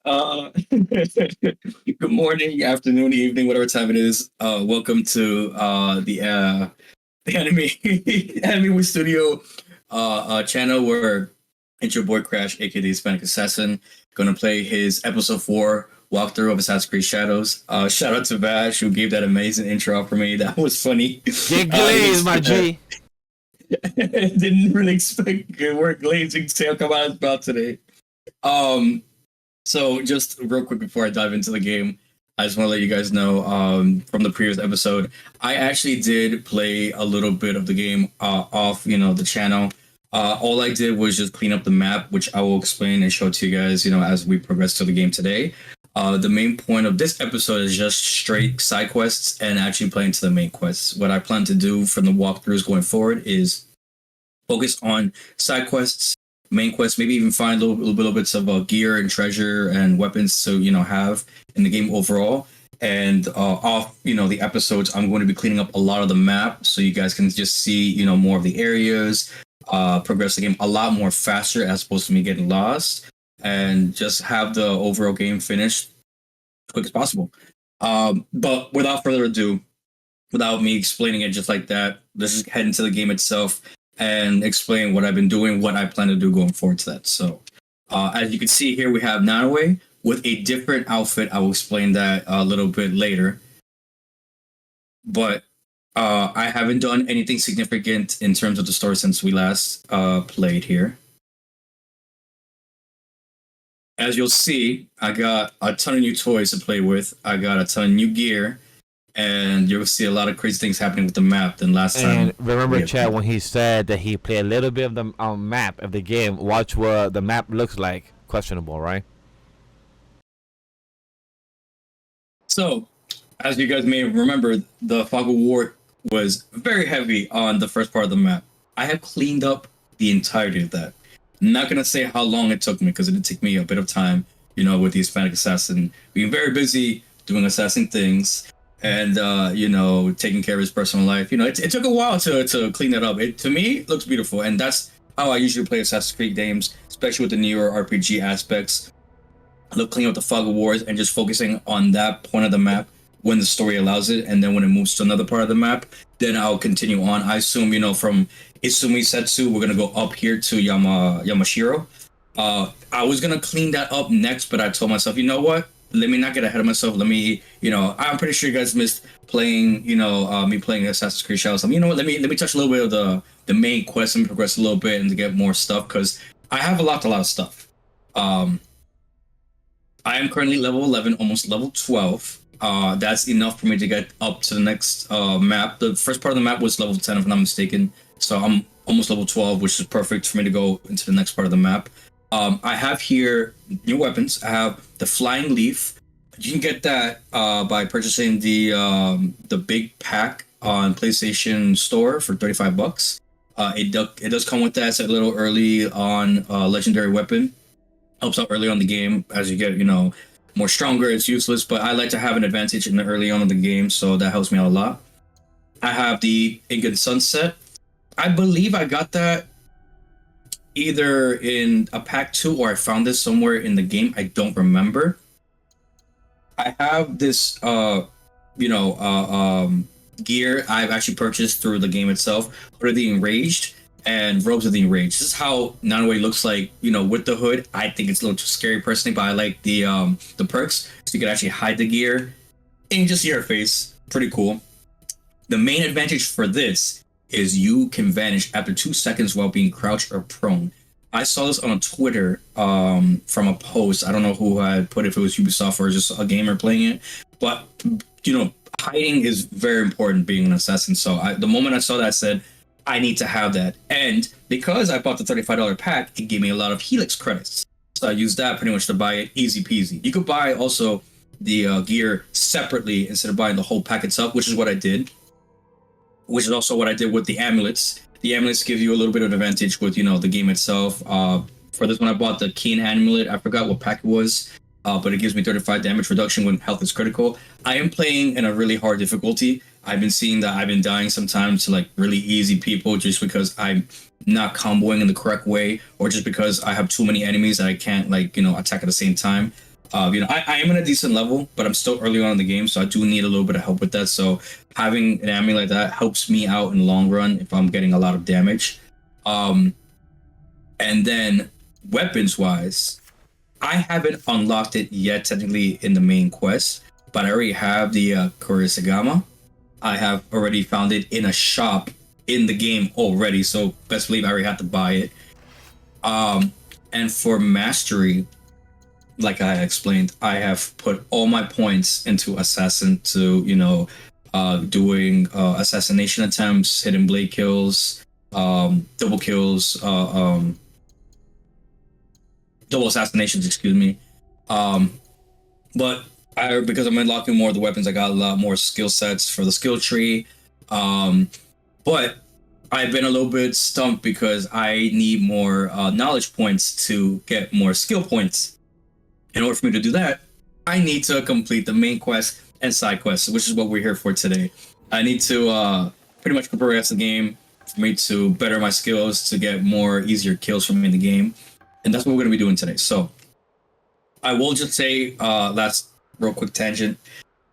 Good morning, afternoon, evening, whatever time it is. Welcome to the Anime Studio channel where it's your boy Crash, aka the Hispanic Assassin, gonna play his episode 4 walkthrough of Assassin's Creed Shadows. Shout out to Vash who gave that amazing intro for me. That was funny. Get glazed, my G. Didn't really expect good work glazing to come out about today. So just real quick before I dive into the game, I just want to let you guys know from the previous episode, I actually did play a little bit of the game off, the channel. All I did was just clean up the map, which I will explain and show to you guys, as we progress to the game today. The main point of this episode is just straight side quests and actually playing to the main quests. What I plan to do from the walkthroughs going forward is focus on side quests, main quests, maybe even find little bits of gear and treasure and weapons to have in the game overall. And off the episodes, I'm going to be cleaning up a lot of the map so you guys can just see more of the areas, progress the game a lot more faster as opposed to me getting lost, and just have the overall game finished as quick as possible. But without further ado, without me explaining it just like that, let's just head into the game itself and explain what I've been doing, what I plan to do going forward to that. So, as you can see here, we have Naoe with a different outfit. I will explain that a little bit later. But I haven't done anything significant in terms of the story since we last played here. As you'll see, I got a ton of new toys to play with. I got a ton of new gear. And you'll see a lot of crazy things happening with the map than last time. And remember, Chad, when he said that he played a little bit of the map of the game, watch what the map looks like. Questionable, right? So, as you guys may remember, the fog of war was very heavy on the first part of the map. I have cleaned up the entirety of that. I'm not going to say how long it took me because it did take me a bit of time, with the Hispanic assassin being very busy doing assassin things. And taking care of his personal life. It took a while to clean that up. It to me it looks beautiful, and that's how I usually play Assassin's Creed games, especially with the newer RPG aspects. I love cleaning up the fog of wars and just focusing on that point of the map when the story allows it, and then when it moves to another part of the map, then I'll continue on. I assume from Isumi Setsu, we're gonna go up here to Yamashiro. I was gonna clean that up next, but I told myself, you know what? Let me not get ahead of myself. Let me, I'm pretty sure you guys missed playing, me playing Assassin's Creed Shadows. Let me touch a little bit of the main quest and progress a little bit and to get more stuff because I have a lot of stuff. I am currently level 11, almost level 12. That's enough for me to get up to the next map. The first part of the map was level 10, if I'm not mistaken. So I'm almost level 12, which is perfect for me to go into the next part of the map. I have here new weapons. I have the Flying Leaf. You can get that by purchasing the big pack on PlayStation Store for $35. It does come with that. It's a little early on legendary weapon. Helps out early on the game as you get more stronger. It's useless, but I like to have an advantage in the early on of the game, so that helps me out a lot. I have the Ingot Sunset. I believe I got that either in a pack 2 or I found this somewhere in the game. I don't remember. I have this gear I've actually purchased through the game itself. Hood of the Enraged and Robes of the Enraged. This is how Naoe looks like, with the hood. I think it's a little too scary personally, but I like the perks. So you can actually hide the gear and you just see her face. Pretty cool. The main advantage for this is you can vanish after 2 seconds while being crouched or prone. I saw this on Twitter from a post. I don't know who had put it, if it was Ubisoft or just a gamer playing it. But, hiding is very important being an assassin. So the moment I saw that, I said, I need to have that. And because I bought the $35 pack, it gave me a lot of Helix credits. So I used that pretty much to buy it easy peasy. You could buy also the gear separately instead of buying the whole pack itself, which is what I did. Which is also what I did with the amulets. The amulets give you a little bit of advantage with, the game itself. For this one, I bought the Keen amulet. I forgot what pack it was, but it gives me 35 damage reduction when health is critical. I am playing in a really hard difficulty. I've been seeing that I've been dying sometimes to like really easy people just because I'm not comboing in the correct way, or just because I have too many enemies that I can't attack at the same time. I am in a decent level, but I'm still early on in the game, so I do need a little bit of help with that. So having an enemy like that helps me out in the long run if I'm getting a lot of damage. Um, and then weapons wise, I haven't unlocked it yet technically in the main quest, but I already have the Kurisagama. I have already found it in a shop in the game already, so best believe I already have to buy it. And for mastery, like I explained, I have put all my points into assassin to doing assassination attempts, hidden blade kills, double kills, double assassinations, excuse me. Um, but because I'm unlocking more of the weapons, I got a lot more skill sets for the skill tree. But I've been a little bit stumped because I need more knowledge points to get more skill points. In order for me to do that, I need to complete the main quest and side quests, which is what we're here for today. I need to pretty much progress the game for me to better my skills to get more easier kills for me in the game, and that's what we're going to be doing today. So I will just say, last real quick tangent.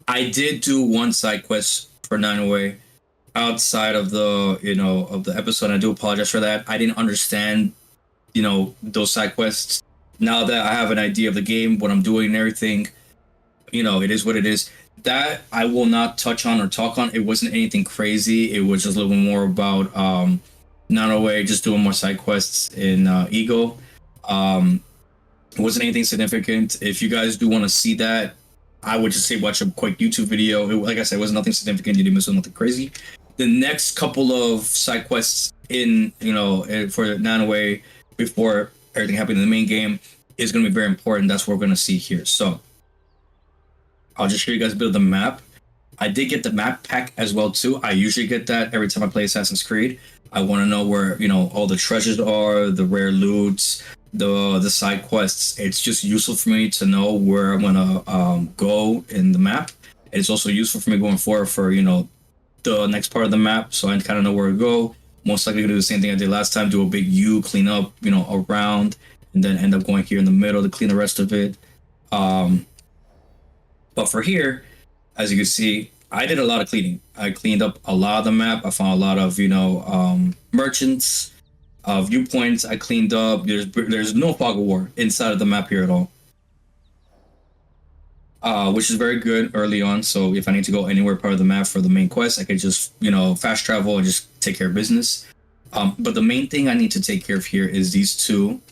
I did do one side quest for Naoe outside of the of the episode. I do apologize for that. I didn't understand those side quests. Now that I have an idea of the game, what I'm doing and everything, it is what it is. That I will not touch on or talk on. It wasn't anything crazy. It was just a little bit more about Naoe just doing more side quests in Ego. It wasn't anything significant. If you guys do want to see that, I would just say watch a quick YouTube video. Like I said, it was nothing significant. You didn't miss nothing crazy. The next couple of side quests in for Naoe before everything happened in the main game is going to be very important. That's what we're going to see here. So I'll just show you guys a bit of the map. I did get the map pack as well too. I usually get that every time I play Assassin's Creed. I want to know where all the treasures are, the rare loots, the side quests. It's just useful for me to know where I'm gonna go in the map. It's also useful for me going forward for the next part of the map, so I kind of know where to go. Most likely gonna do the same thing I did last time: do a big U, clean up around, and then end up going here in the middle to clean the rest of it. But for here, as you can see, I did a lot of cleaning. I cleaned up a lot of the map. I found a lot of merchants, viewpoints. I cleaned up. There's no fog of war inside of the map here at all, which is very good early on. So if I need to go anywhere part of the map for the main quest, I could just fast travel and just take care of business. But the main thing I need to take care of here is these two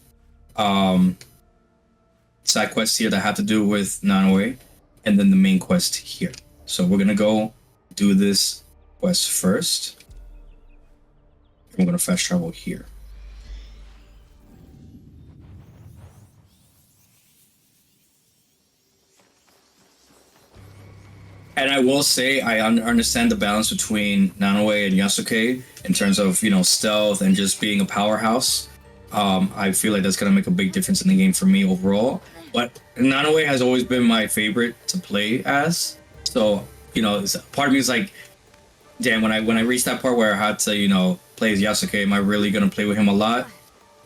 side quests here that have to do with Naoe, and then the main quest here. So we're gonna go do this quest first. I'm gonna fast travel here. And I will say I understand the balance between Naoe and Yasuke in terms of stealth and just being a powerhouse. I feel like that's gonna make a big difference in the game for me overall. But Naoe has always been my favorite to play as. So part of me is like, damn, when I reached that part where I had to play as Yasuke, am I really gonna play with him a lot?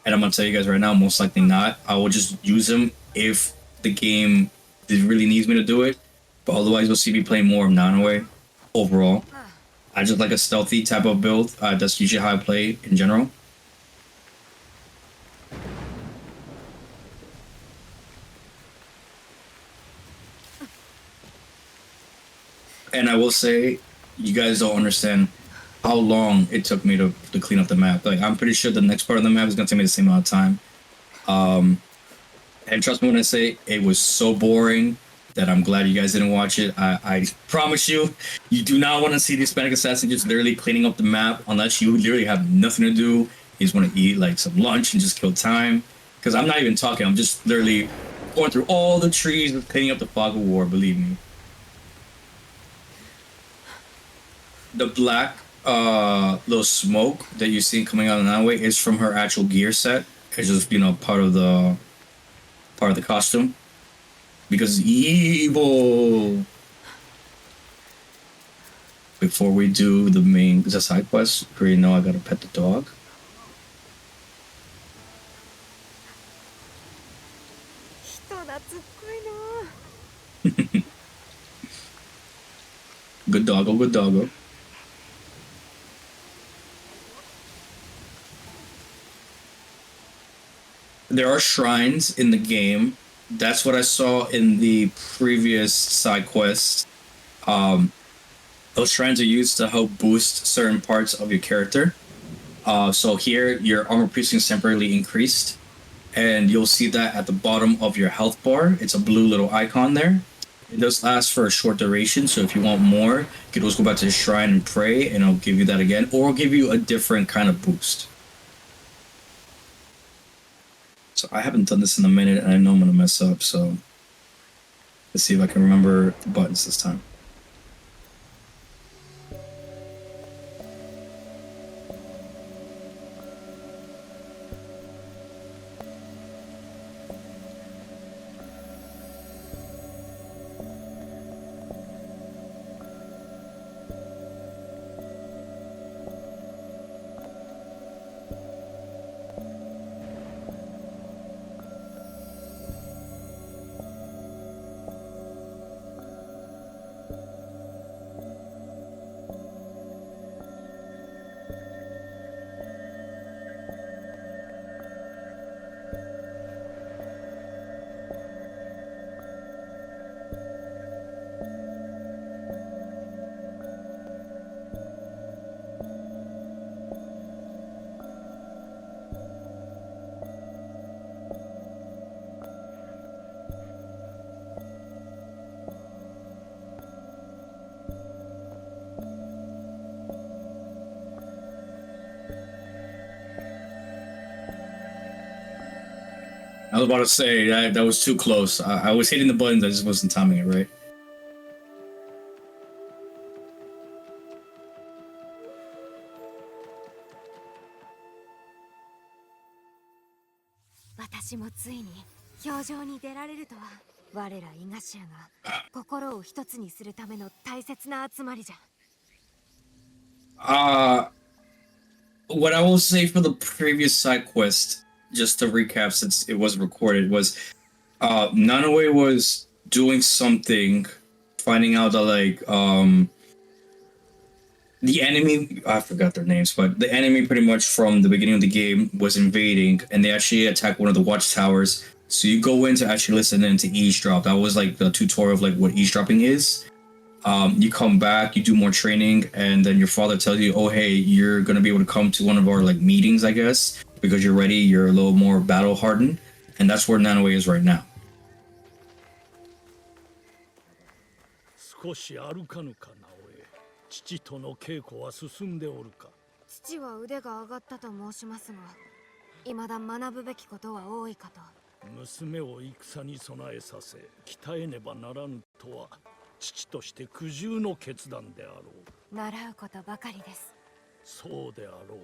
And I'm gonna tell you guys right now, most likely not. I will just use him if the game really needs me to do it. But otherwise, you'll see me playing more of Naoe overall. I just like a stealthy type of build. That's usually how I play in general. And I will say, you guys don't understand how long it took me to clean up the map. Like, I'm pretty sure the next part of the map is gonna take me the same amount of time. And trust me when I say it was so boring that I'm glad you guys didn't watch it. I promise you, you do not want to see the Hispanic assassin just literally cleaning up the map unless you literally have nothing to do. You just want to eat like some lunch and just kill time. Because I'm not even talking. I'm just literally going through all the trees and cleaning up the fog of war. Believe me. The black little smoke that you see coming out of Naoe is from her actual gear set. It's just part of the costume. Because evil. Before we do the side quest, you already know I gotta pet the dog. Good doggo, good doggo. There are shrines in the game. That's what I saw in the previous side quests. Um, those shrines are used to help boost certain parts of your character. So here, your armor piercing is temporarily increased, and you'll see that at the bottom of your health bar. It's a blue little icon there. It does last for a short duration, so if you want more, you can always go back to the shrine and pray, and I'll give you that again, or I'll give you a different kind of boost. So I haven't done this in a minute, and I know I'm gonna mess up, so let's see if I can remember the buttons this time. I was about to say that was too close. I was hitting the buttons, I just wasn't timing it right. 私もついに表情に出られるとは。我ら伊賀衆が心を一つにするための大切な集まりじゃ。What I will say for the previous side quest, just to recap since it was recorded, was Nanaue was doing something, finding out that the enemy, I forgot their names, but the enemy pretty much from the beginning of the game was invading, and they actually attacked one of the watchtowers. So you go in to actually listen in to eavesdrop. That was like the tutorial of like what eavesdropping is. You come back, you do more training, and then your father tells you, "Oh, hey, you're gonna be able to come to one of our like meetings, I guess, because you're ready. You're a little more battle hardened," and that's where Nanaue is right now. 少し歩かぬかなおえ。父との稽古は進んでおるか。父は腕が上がったと申しますが、未だ学ぶべきことは多いかと。娘を戦に備えさせ、鍛えねばならぬとは、父として苦渋の決断であろう。習うことばかりです。そうであろ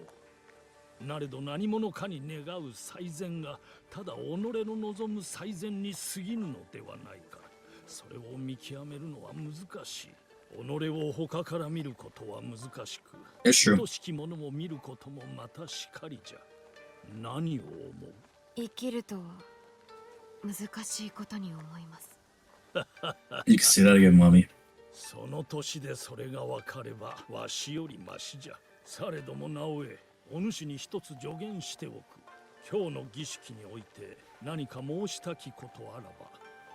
う。なれど何者かに願う最善が、ただ己の望む最善に過ぎぬのではないか。それを見極めるのは難しい。己を他から見ることは難しく、It's 愛しきものを見ることもまたしかりじゃ。何を思う？生きるとは難しいことに思います。You can say that again, mommy. その年でそれが分かればわしよりましじゃ。されどもなおえ、お主に一つ助言しておく。今日の儀式において何か申したきことあらば、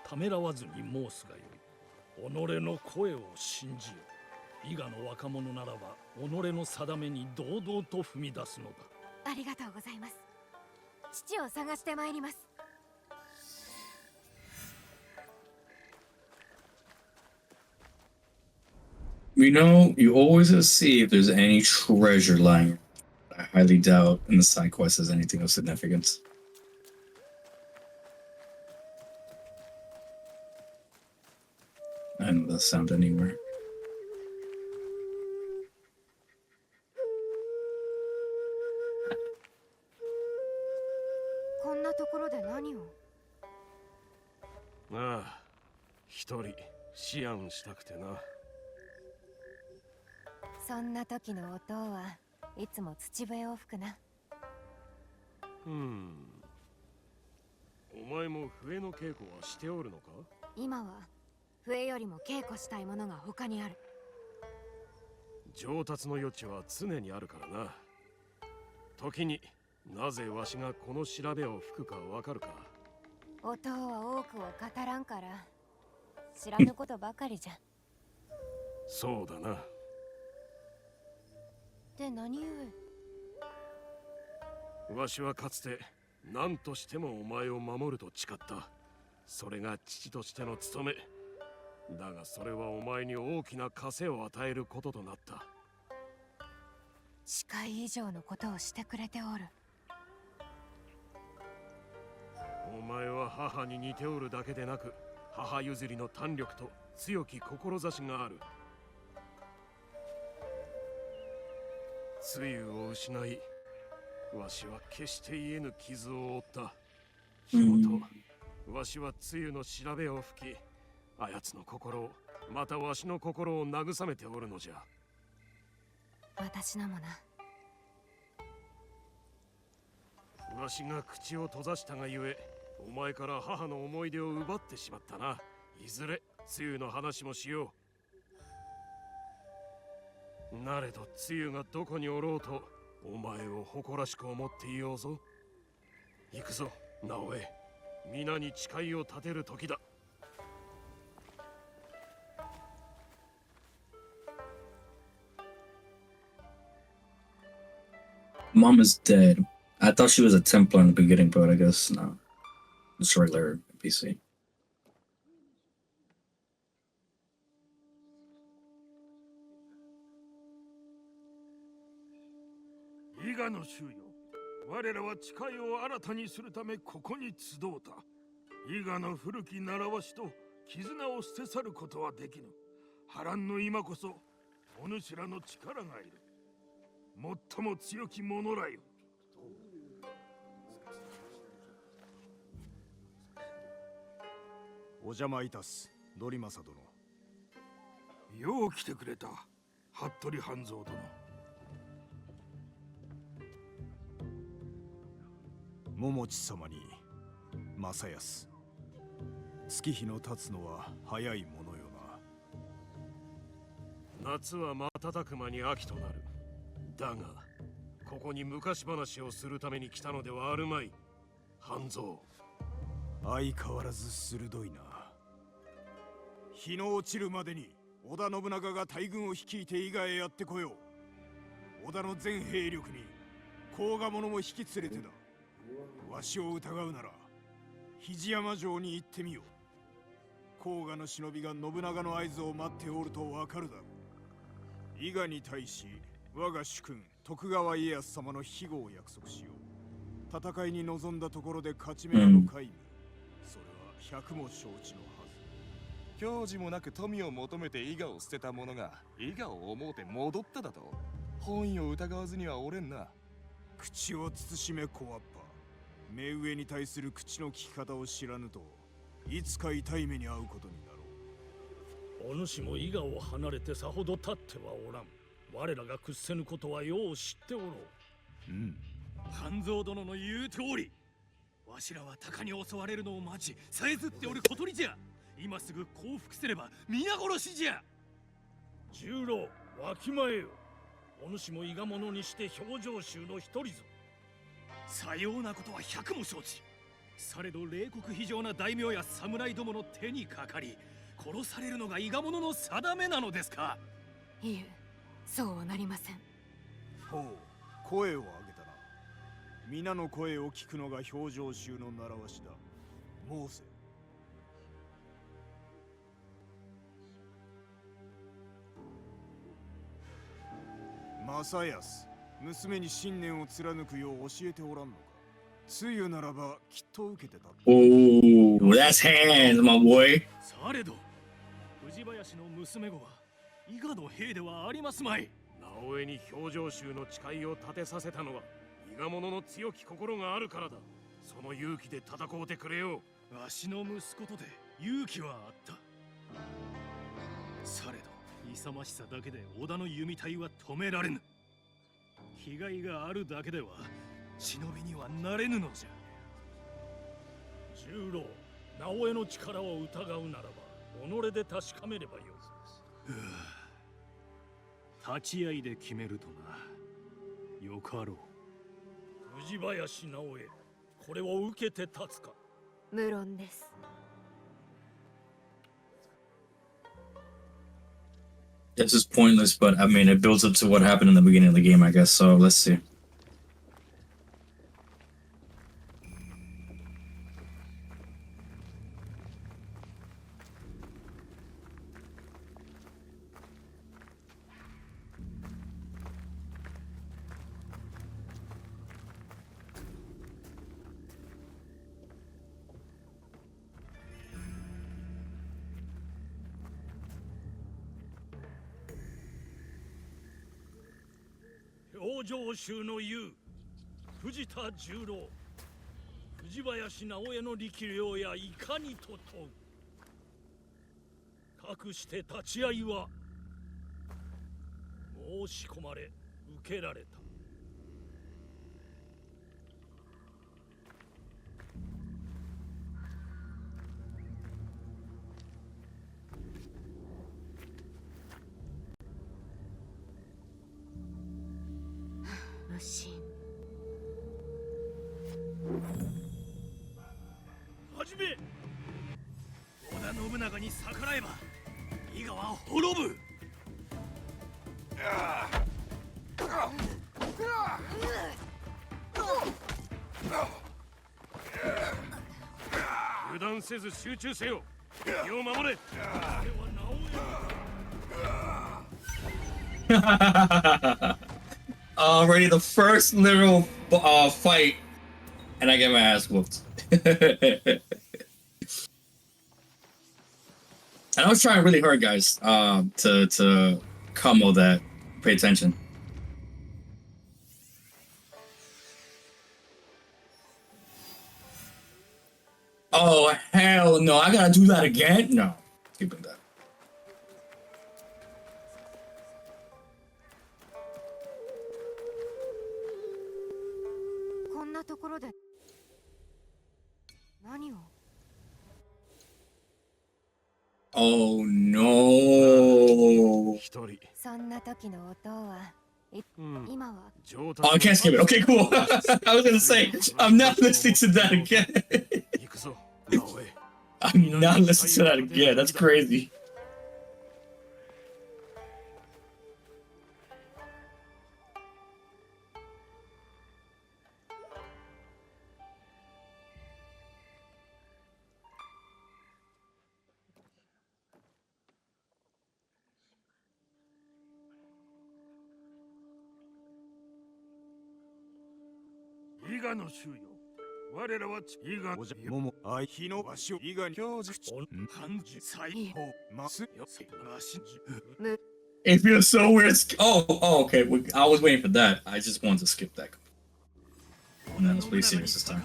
ためらわずに申すがよい。己の声を信じよ。伊賀の若者ならば己の定めに堂々と踏み出すのだ。ありがとうございます。父を探してまいります。You know, you always gotta see if there's any treasure lying. I highly doubt in the side quest there's anything of significance. I know that sound anywhere. こんなところで何を？ああ、一人思案したくてな。そんな時の音はいつも土笛を吹くな。お前も笛の稽古はしておるのか？今は笛よりも稽古したいものが他にある。上達の余地は常にあるからな。時になぜわしがこの調べを吹くかわかるか。お父は多くを語らんから知らぬことばかりじゃ。そうだな。で何故？わしはかつて何としてもお前を守ると誓った。それが父としての務め。だがそれはお前に大きな枷を与えることとなった。誓い以上のことをしてくれておる。お前は母に似ておるだけでなく、母譲りの胆力と強き志がある。つゆを失い、わしは決して癒えぬ傷を負った。ひもと、わしはつゆの調べを吹き、あやつの心を、またわしの心を慰めておるのじゃ。私のもな。わしが口を閉ざしたがゆえ、お前から母の思い出を奪ってしまったな。いずれつゆの話もしよう。なれどつゆがどこにおろうと、お前を誇らしく思っていようぞ。行くぞ、直江。皆に誓いを立てる時だ。Mom is dead. I thought she was a Templar in the beginning, but I guess not. Just regular NPC. 伊賀の衆よ、我らは誓いを新たにするためここに集うた。伊賀の古き習わしと絆を捨て去ることはできぬ。波乱の今こそお主らの力がいる。最も強き者らよ。お邪魔いたす、ドリマサ殿。よう来てくれた、服部半蔵殿。桃地様に正康。月日の経つのは早いものよな。夏は瞬く間に秋となる。だがここに昔話をするために来たのではあるまい、半蔵。相変わらず鋭いな。日の落ちるまでに織田信長が大軍を率いて伊賀へやってこよう。織田の全兵力に甲賀者も引き連れてだ。わしを疑うなら肘山城に行ってみよう。甲賀の忍びが信長の合図を待っておるとわかるだろう。伊賀に対し我が主君徳川家康様の庇護を約束しよう。戦いに臨んだところで勝ち目など皆無、それは百も承知のはず。矜持もなく富を求めて伊賀を捨てた者が伊賀を思うて戻っただと。本意を疑わずにはおれんな。口を慎め小わっぱ。目上に対する口の利き方を知らぬといつか痛い目に遭うことになろう。お主も伊賀を離れてさほど経ってはおらん。我らが屈せぬことはよう知っておろう。半蔵殿の言う通り、わしらは鷹に襲われるのを待ちさえずっておる小鳥じゃ。今すぐ降伏すれば皆殺しじゃ。十郎、わきまえよ。お主も伊賀者にして表情衆の一人ぞ。さようなことは百も承知。されど冷酷非常な大名や侍どもの手にかかり殺されるのが伊賀者の定めなのですか。いえ、そうはなりません。ほう、声を上げたな。皆の声を聞くのが表情衆の習わしだ。申せ。正康、娘に信念を貫くよう教えておらんのか。つゆならばきっと受けてた。Oh, that's hands, my boy. されど藤林の娘子は伊賀の兵ではありますまい。直江に表情衆の誓いを立てさせたのは伊賀者の強き心があるからだ。その勇気で戦うてくれよ。わしの息子とて勇気はあった。されど勇ましさだけで織田の弓隊は止められぬ。被害があるだけでは忍びにはなれぬのじゃ。十郎、直江の力を疑うならば己で確かめればよい。立ち合いで決めるとな。よかろう。藤林直江、これを受けて立つか。無論です。This is pointless, but I mean, it builds up to what happened in the beginning of the game, I guess. So let's see.表情衆の雄、藤田十郎、藤林直江の力量やいかにと問う。かくして立ち会いは申し込まれ受けられた。無心。はじめ、織田信長に逆らえば伊賀は滅ぶ。油断せず集中せよ。身を守れ。Already the first literal fight, and I get my ass whooped. And I was trying really hard, guys, to combo that. Pay attention. Oh hell no! I gotta do that again? No, keep it that. こんなところで何を。 Oh no! そんな時の音は、今は。 Oh, I can't skip it. Okay, cool. I was gonna say, I'm not listening to that again. I'm not listening to that again. That's crazy. It feels so weird. Oh, okay. I was waiting for that. I just wanted to skip that. And then let's play serious this time.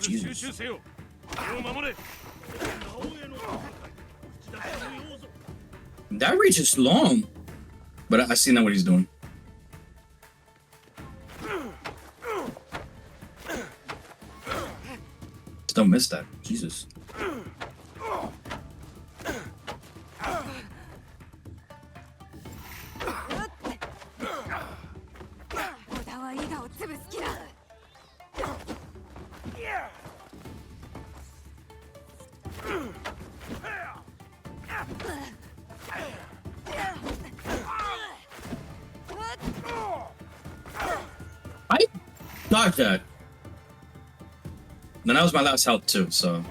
Jesus. That reach is long, but I see now what he's doing. Still missed that. Jesus. I dodged that. Then that was my last health too, so.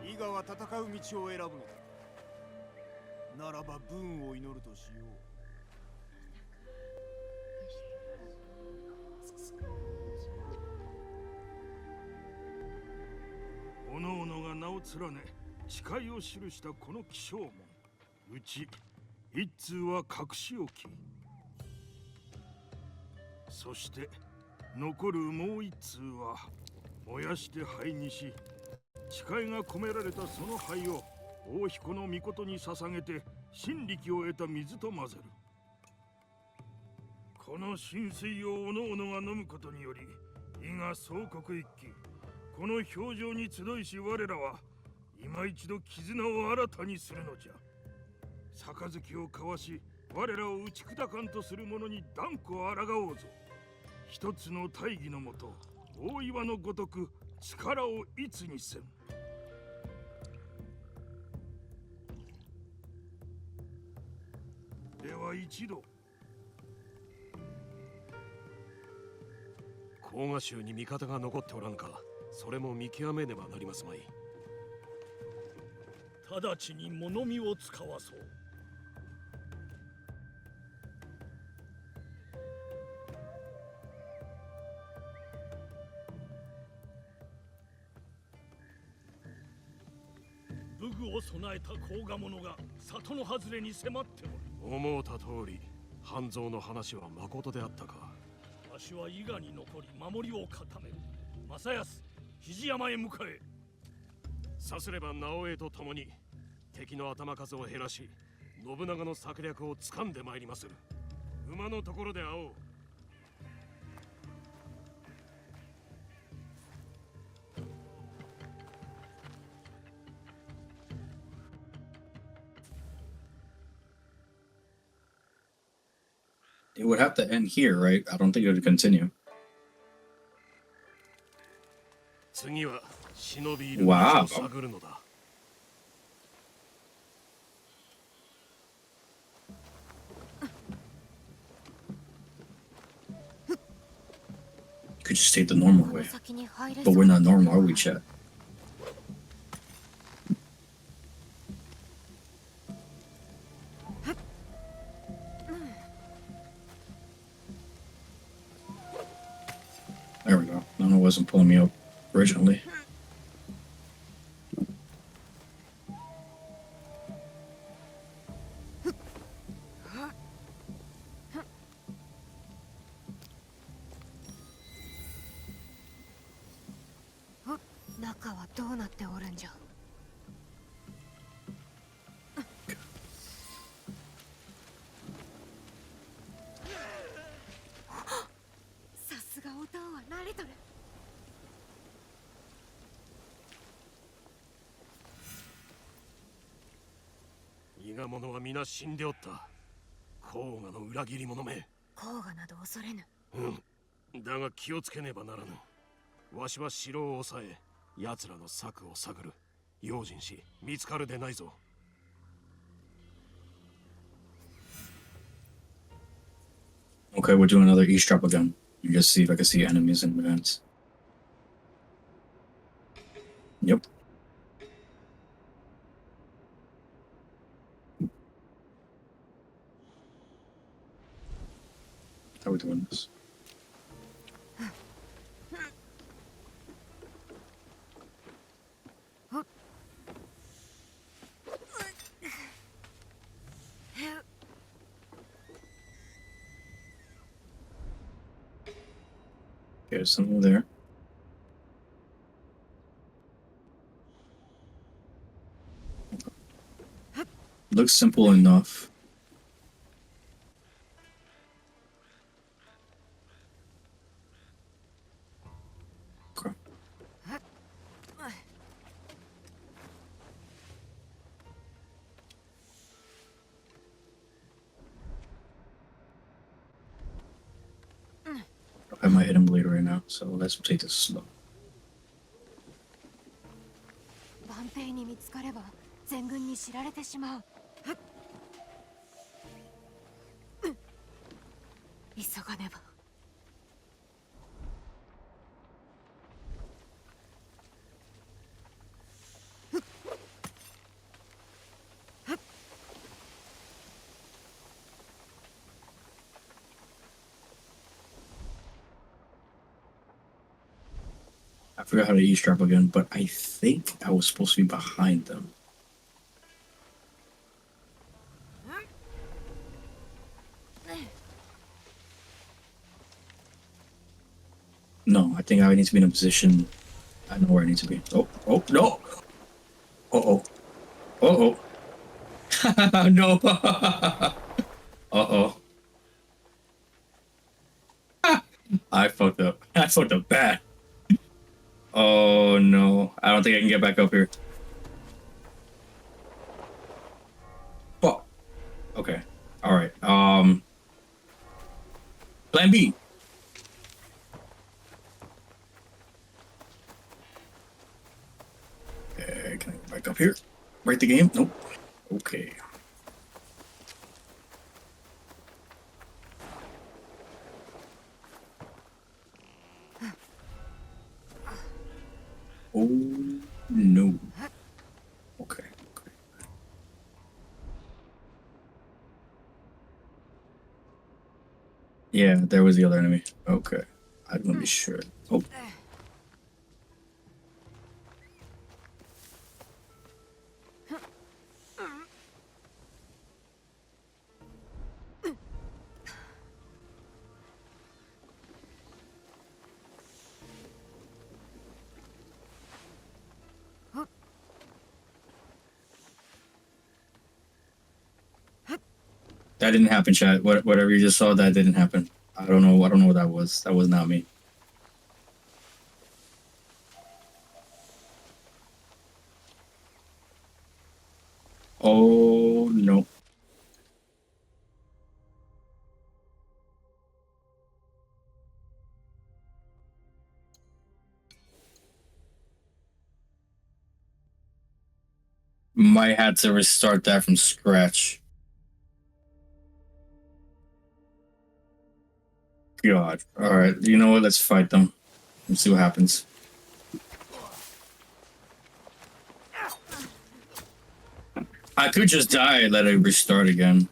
伊賀は戦う道を選ぶのだ。ならば武運を祈るとしよう。おのおのが名を連ね誓いを記したこの起請文、うち一通は隠し置き、そして残るもう一通は燃やして灰にし、誓いが込められたその灰を大彦の御に捧げて神力を得た水と混ぜる。この神水をおのおのが飲むことにより、伊賀総国一揆、この表情に集いし我らは今一度絆を新たにするのじゃ。杯を交わし我らを打ち砕かんとする者に断固抗おうぞ。一つの大義のもと、大岩のごとく力を一にせん。では一度甲賀州に味方が残っておらぬか、それも見極めねばなりますまい。直ちに物見を使わそう。武具を備えた甲賀者が里の外れに迫っておる。思うた通り、半蔵の話はまことであったか。わしは伊賀に残り守りを固める。正康、肘山へ向かえ。さすれば直江と共に敵の頭数を減らし、信長の策略を掴んでまいりまする。馬のところで会おう。It would have to end here, right? I don't think it would continue. 次は忍びいるわあ道を探るのだ。Could just take the normal way. 先に入れ But そう we're not normal, are we, chat? There we go. No, it wasn't pulling me up originally. Huh? 中はどうなっておるんじゃ。さすがおたんは慣れとる。伊賀者は皆死んでおった。甲賀の裏切り者め。甲賀など恐れぬ。だが気をつけねばならぬ。わしは城を抑え、奴らの策を探る。用心し、見つかるでないぞ。Okay, we're doing another eavesdrop again. You just see if I can see enemies in events. Yep. How are we doing this? Okay, there's something there. Looks simple enough. Okay. I have my hidden blade right now, so let's take this slow. 万兵に見つかれば全軍に知られてしまう。急がねば。I forgot how to eavesdrop again, but I think I was supposed to be behind them. No, I think I need to be in a position. I know where I need to be. Oh, oh, no. Uh-oh. Uh-oh. No. Uh-oh. I fucked up. I fucked up bad. Oh, no. I don't think I can get back up here. Fuck. Okay. All right. Plan B. Okay, can I go back up here? Break the game? Nope. Okay. Oh, no. Okay. Okay. Yeah, there was the other enemy. Okay. I want to be sure. Oh. That didn't happen, chat. Whatever you just saw, that didn't happen. I don't know. I don't know what that was. That was not me. Oh no. Might have to restart that from scratch. God. All right. You know what? Let's fight them. Let's see what happens. I could just die and let it restart again.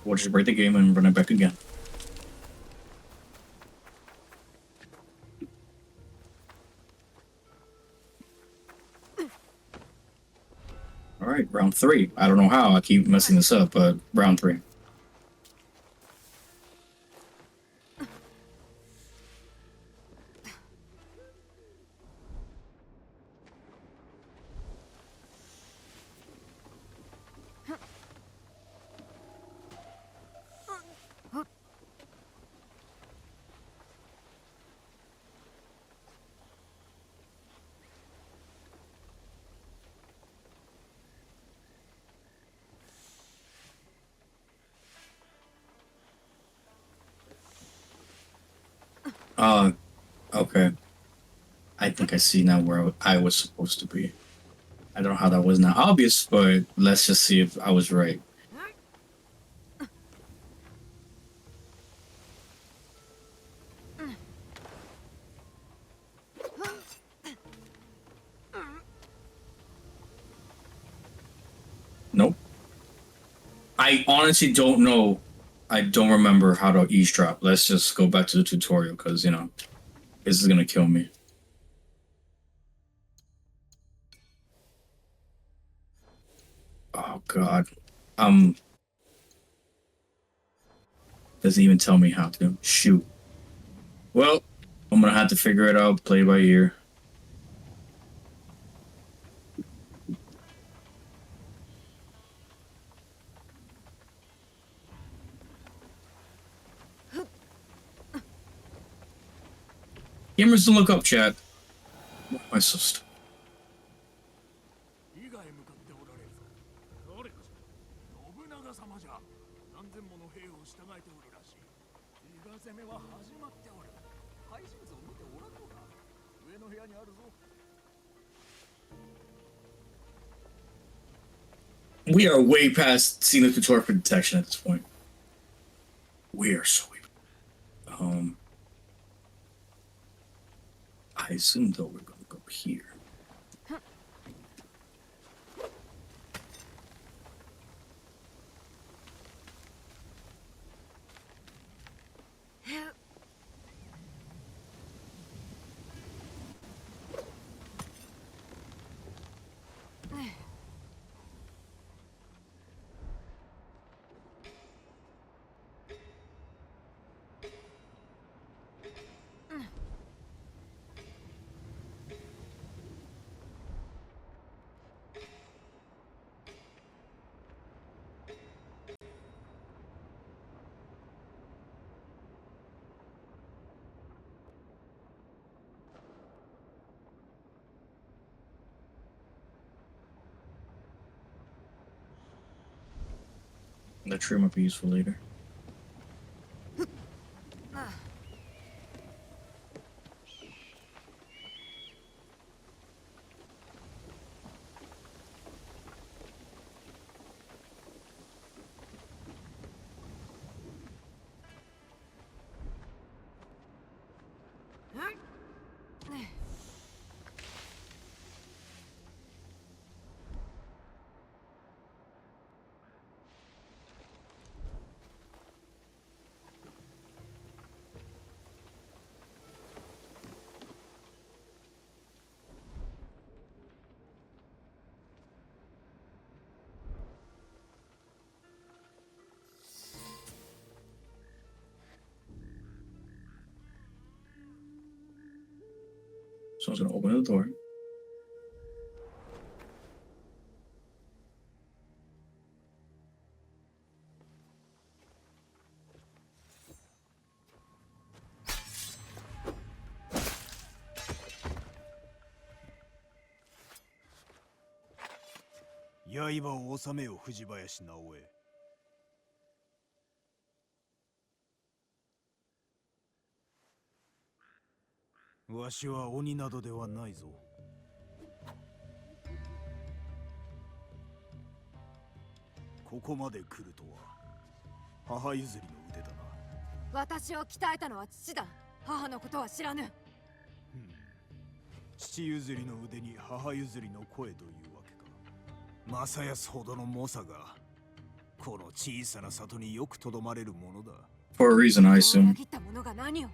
We'll just break the game and run it back again. All right, round 3. I don't know how I keep messing this up, but round 3. Okay. I think I see now where I was supposed to be. I don't know how that was not obvious, but let's just see if I was right. Nope. I honestly don't know. I don't remember how to eavesdrop. Let's just go back to the tutorial because, you know, this is going to kill me. Oh, God. Doesn't even tell me how to. Shoot. Well, I'm going to have to figure it out, play by ear. Gamers don't look up, chat. Why am I so 様じゃ。何千もの兵を従えておるらしい。伊賀攻めは始まっておる。配信図を見ておらんのか。上の部屋にあるぞ。We are way past seeing the tutorial for detection at this point. We are so I assume though we're gonna go here. The tree might be useful later. Someone's gonna open the door.刃を収めよ藤林直江。わしは鬼などではないぞ。ここまで来るとは母譲りの腕だな。私を鍛えたのは父だ。母のことは知らぬ。父譲りの腕に母譲りの声というわけか。正康ほどの猛者がこの小さな里によくとどまれるものだ。 For a reason, I assume. 裏切った者が何を。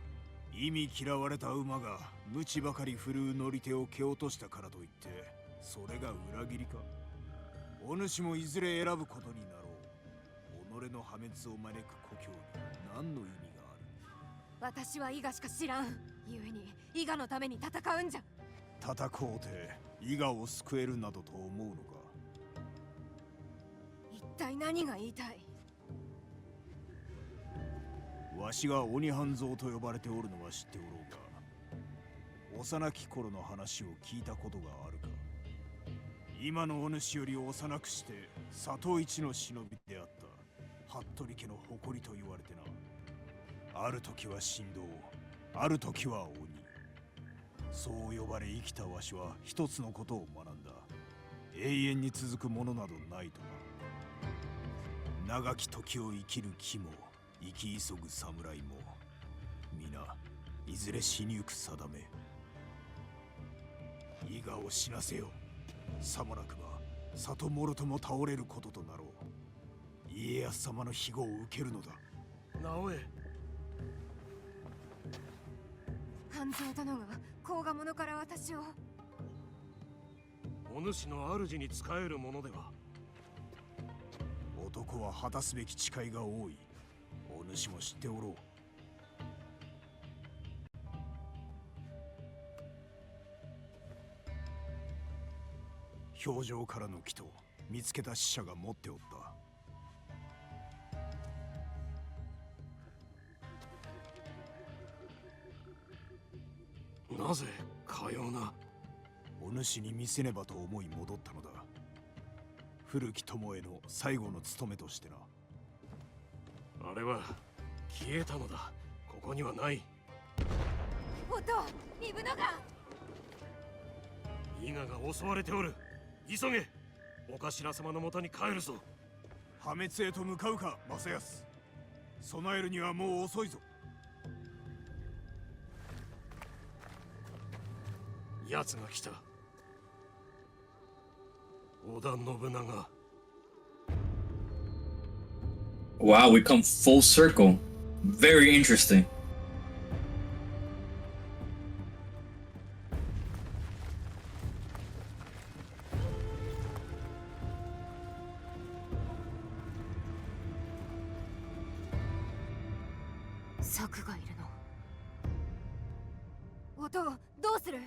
意味嫌われた馬が鞭ばかり振るう乗り手を蹴落としたからといってそれが裏切りか。お主もいずれ選ぶことになろう。己の破滅を招く故郷に何の意味がある。私は伊賀しか知らん。故に伊賀のために戦うんじゃ。戦おうて伊賀を救えるなどと思うのか。一体何が言いたい。わしが鬼半蔵と呼ばれておるのは知っておろうが、幼き頃の話を聞いたことがあるか。今のお主より幼くして里一の忍びであった服部家の誇りと言われてな。ある時は神道、ある時は鬼。そう呼ばれ生きたわしは一つのことを学んだ。永遠に続くものなどないとな。長き時を生きる木も生き急ぐ侍も皆いずれ死にゆく定め。伊賀を死なせよ。さもなくば里もろとも倒れることとなろう。家康様の庇護を受けるのだ。直江、半蔵殿が甲賀者から私を。お主の主に仕えるものでは。男は果たすべき誓いが多い。お主も知っておろう。表情からの木と見つけた使者が持っておった。なぜかような。お主に見せねばと思い戻ったのだ。古き友への最後の務めとしてな。あれは消えたのだ。ここにはない。音リブノが伊賀が襲われておる。急げ。お頭様のもとに帰るぞ。破滅へと向かうか、正康。備えるにはもう遅いぞ。奴が来た。織田信長。 Wow, we come full circle. Very interesting. Sakuがいるの。音どうする？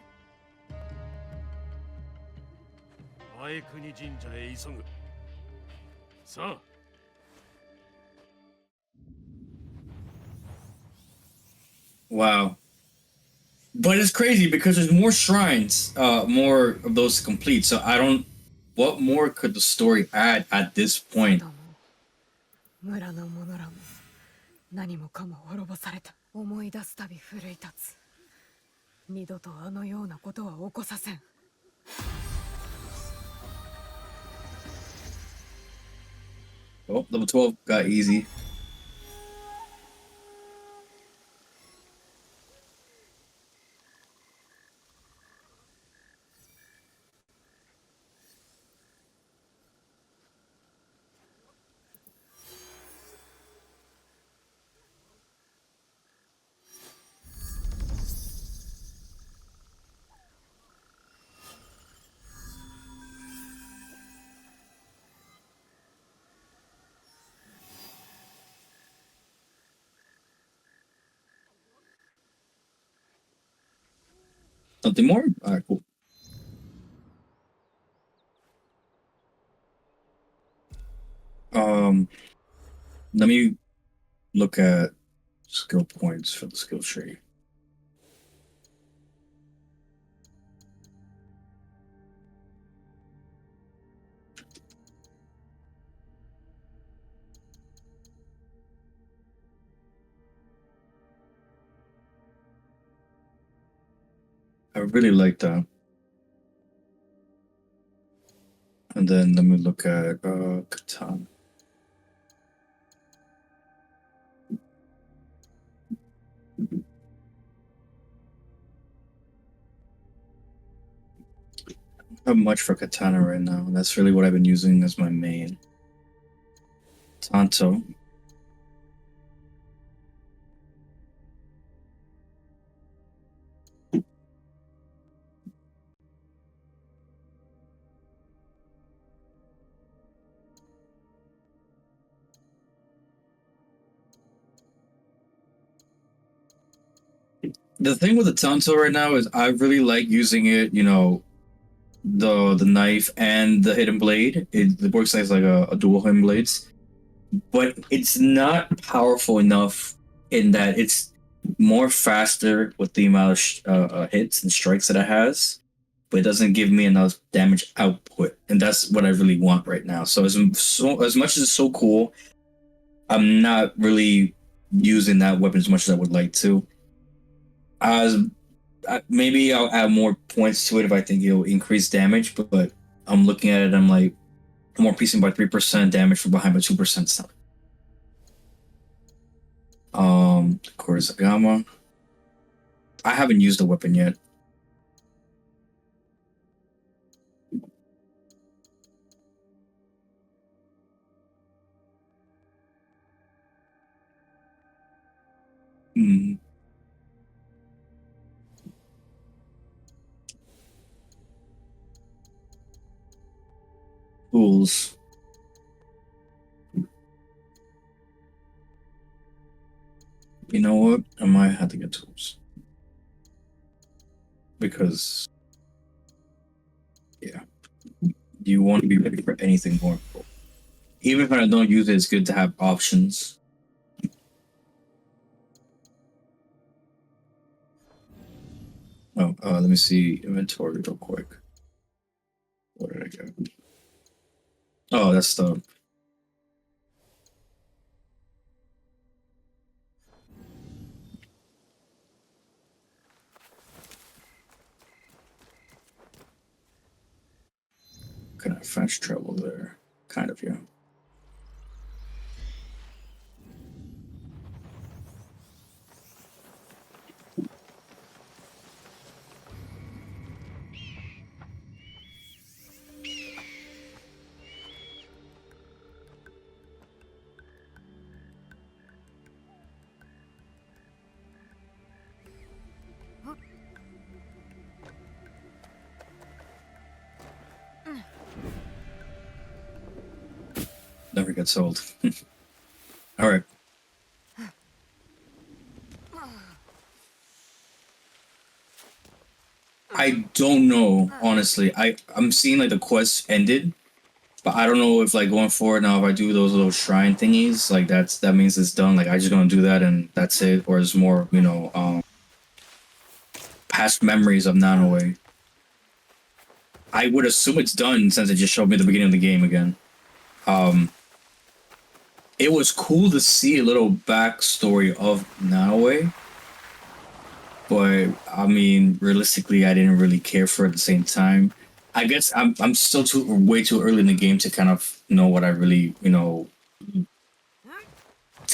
前国神社へ急ぐ。さあ。 Wow. But it's crazy because there's more shrines, more of those to complete. So I don't. What more could the story add at this point? 村の者らも何もかも滅ぼされた。思い出すたび奮い立つ。二度とあのようなことは起こさせん。Oh, level 12 got easy. Something more? Alright, cool. Let me look at skill points for the skill tree. I really like that. And then let me look at katana. I don't have much for katana right now. That's really what I've been using as my main. Tanto. The thing with the Tanto right now is I really like using it, you know, the knife and the hidden blade. It works as like a dual hidden blades. But it's not powerful enough in that it's more faster with the amount of hits and strikes that it has, but it doesn't give me enough damage output, and that's what I really want right now. So as much as it's so cool, I'm not really using that weapon as much as I would like to. As maybe I'll add more points to it if I think it'll increase damage, but I'm looking at it, I'm like, I'm increasing by 3% damage from behind by 2% stuff. Kurosagama. I haven't used the weapon yet. Tools. You know what? I might have to get tools. Because, yeah, you want to be ready for anything more. Even if I don't use it, it's good to have options. Oh, let me see inventory real quick. What did I get? Oh, that's the. Can I fast travel there? Kind of, yeah. Never gets old. All right. I don't know, honestly. I'm seeing like the quest ended, but I don't know if like going forward now if I do those little shrine thingies, like that means it's done. Like I just gonna do that and that's it, or is more past memories of Nanoe. I would assume it's done since it just showed me the beginning of the game again. It was cool to see a little backstory of Nanoe, but I mean, realistically, I didn't really care for it at the same time. I guess I'm still way too early in the game to kind of know what I really to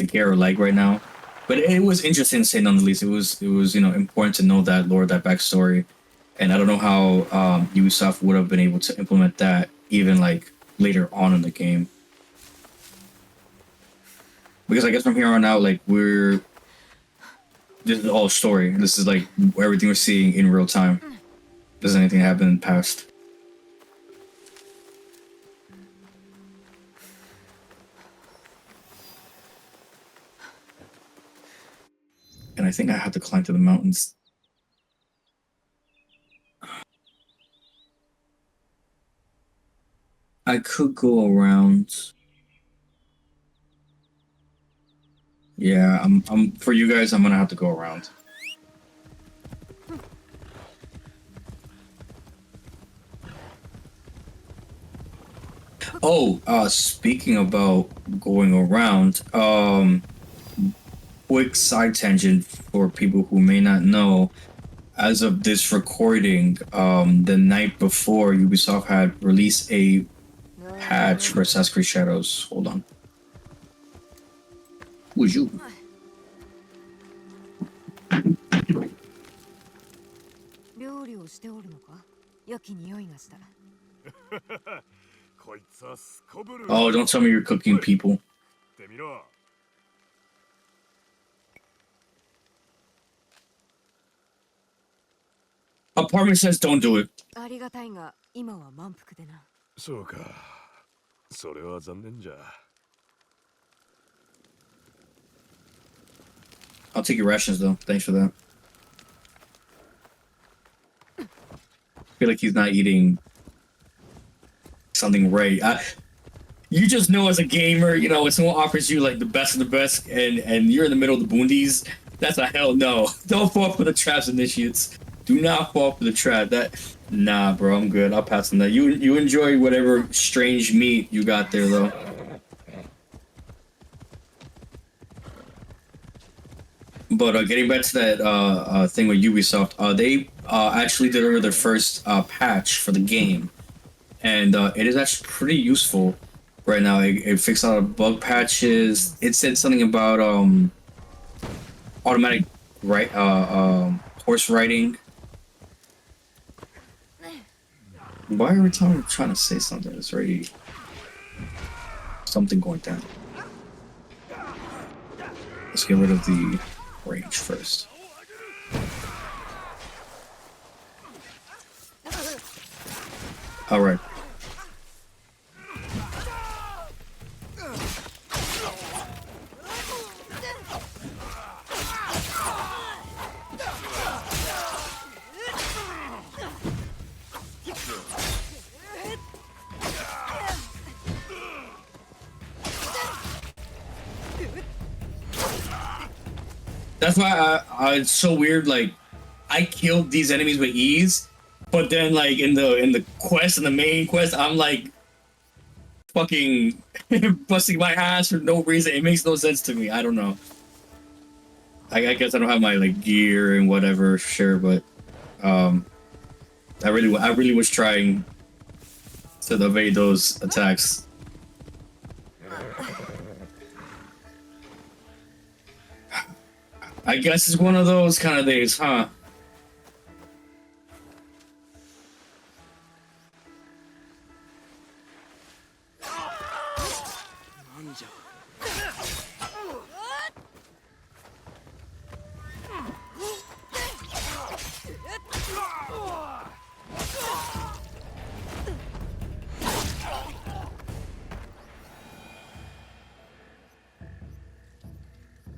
care or like right now. But it was interesting to say nonetheless. It was important to know that lore, that backstory, and I don't know how Ubisoft would have been able to implement that even like later on in the game. Because I guess from here on out, like this is all story. This is like everything we're seeing in real time. Does anything happen in the past? And I think I have to climb to the mountains. I could go around. Yeah, I'm for you guys, I'm gonna have to go around. Oh, speaking about going around, quick side tangent for people who may not know. As of this recording, the night before, Ubisoft had released a patch for Assassin's Creed Shadows. Hold on. Who is you? 料理をしておるのか？良き匂いがした。こいつはすこぶる。 Oh, don't tell me you're cooking people. ってみろ。Apartment says don't do it. ありがたいが今は満腹でな。そうか。それは残念じゃ。 I'll take your rations though. Thanks for that. I feel like he's not eating something right. You just know as a gamer, when someone offers you like the best of the best and you're in the middle of the boondies, that's a hell no. Don't fall for the traps, initiates. Do not fall for the trap. Nah, bro, I'm good. I'll pass on that. You enjoy whatever strange meat you got there though. But getting back to that thing with Ubisoft, they actually delivered their first patch for the game, and it is actually pretty useful right now. It fixed a lot of bug patches. It said something about automatic horse riding. Why every time I'm trying to say something, it's already something going down. Let's get rid of the range first. All right. That's why it's so weird. Like, I killed these enemies with ease, but then like in the quest, in the main quest, I'm like fucking busting my ass for no reason. It makes no sense to me. I don't know. I guess I don't have my like gear and whatever, sure, but I really was trying to evade those attacks. I guess it's one of those kind of days, huh?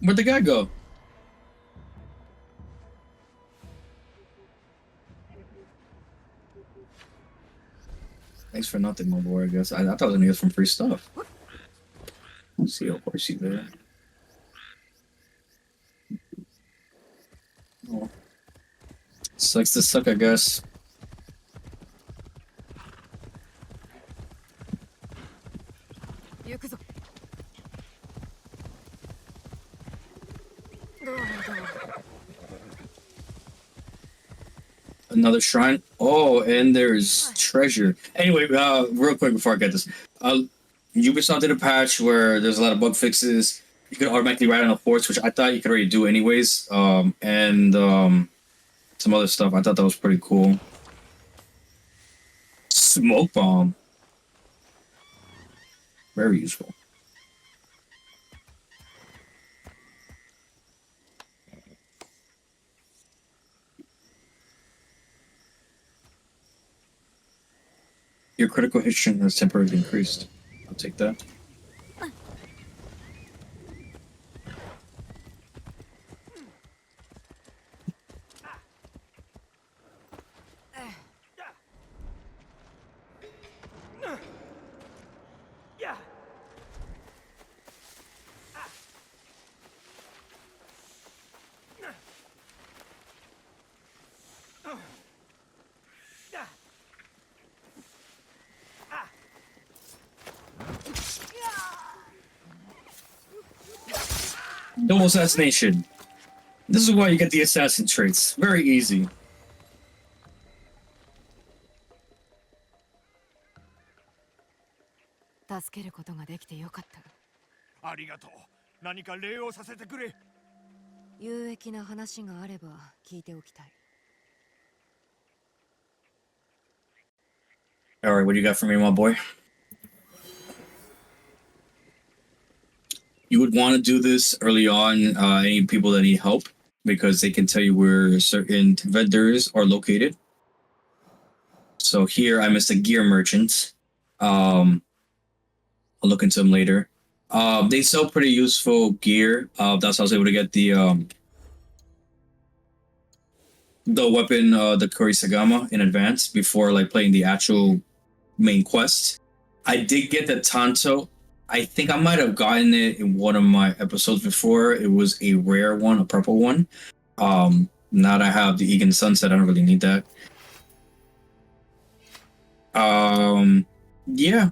Where'd the guy go? Thanks for nothing, my boy, I guess. I thought it was gonna get some free stuff. Let's see a horsey there. Oh. Sucks to suck, I guess. Another shrine. Oh, and there's treasure. Anyway, real quick before I get this, Ubisoft did a patch where there's a lot of bug fixes. You could automatically ride on a horse, which I thought you could already do anyways. And some other stuff. I thought that was pretty cool. Smoke bomb. Very useful. Your critical hit string has temporarily increased. I'll take that. Double assassination. This is why you get the assassin traits. Very easy. 助けることができてよかった。ありがとう。何か礼をさせてくれ。有益な話があれば聞いておきたい。Alright, what do you got for me, my boy? You would want to do this early on, any people that need help, because they can tell you where certain vendors are located. So here I missed a gear merchant. I'll look into them later. They sell pretty useful gear. That's how I was able to get the weapon, the Kurisagama in advance before like playing the actual main quest. I did get the Tanto. I think I might have gotten it in one of my episodes before. It was a rare one, a purple one. Now that I have the Egan Sunset, I don't really need that. Yeah.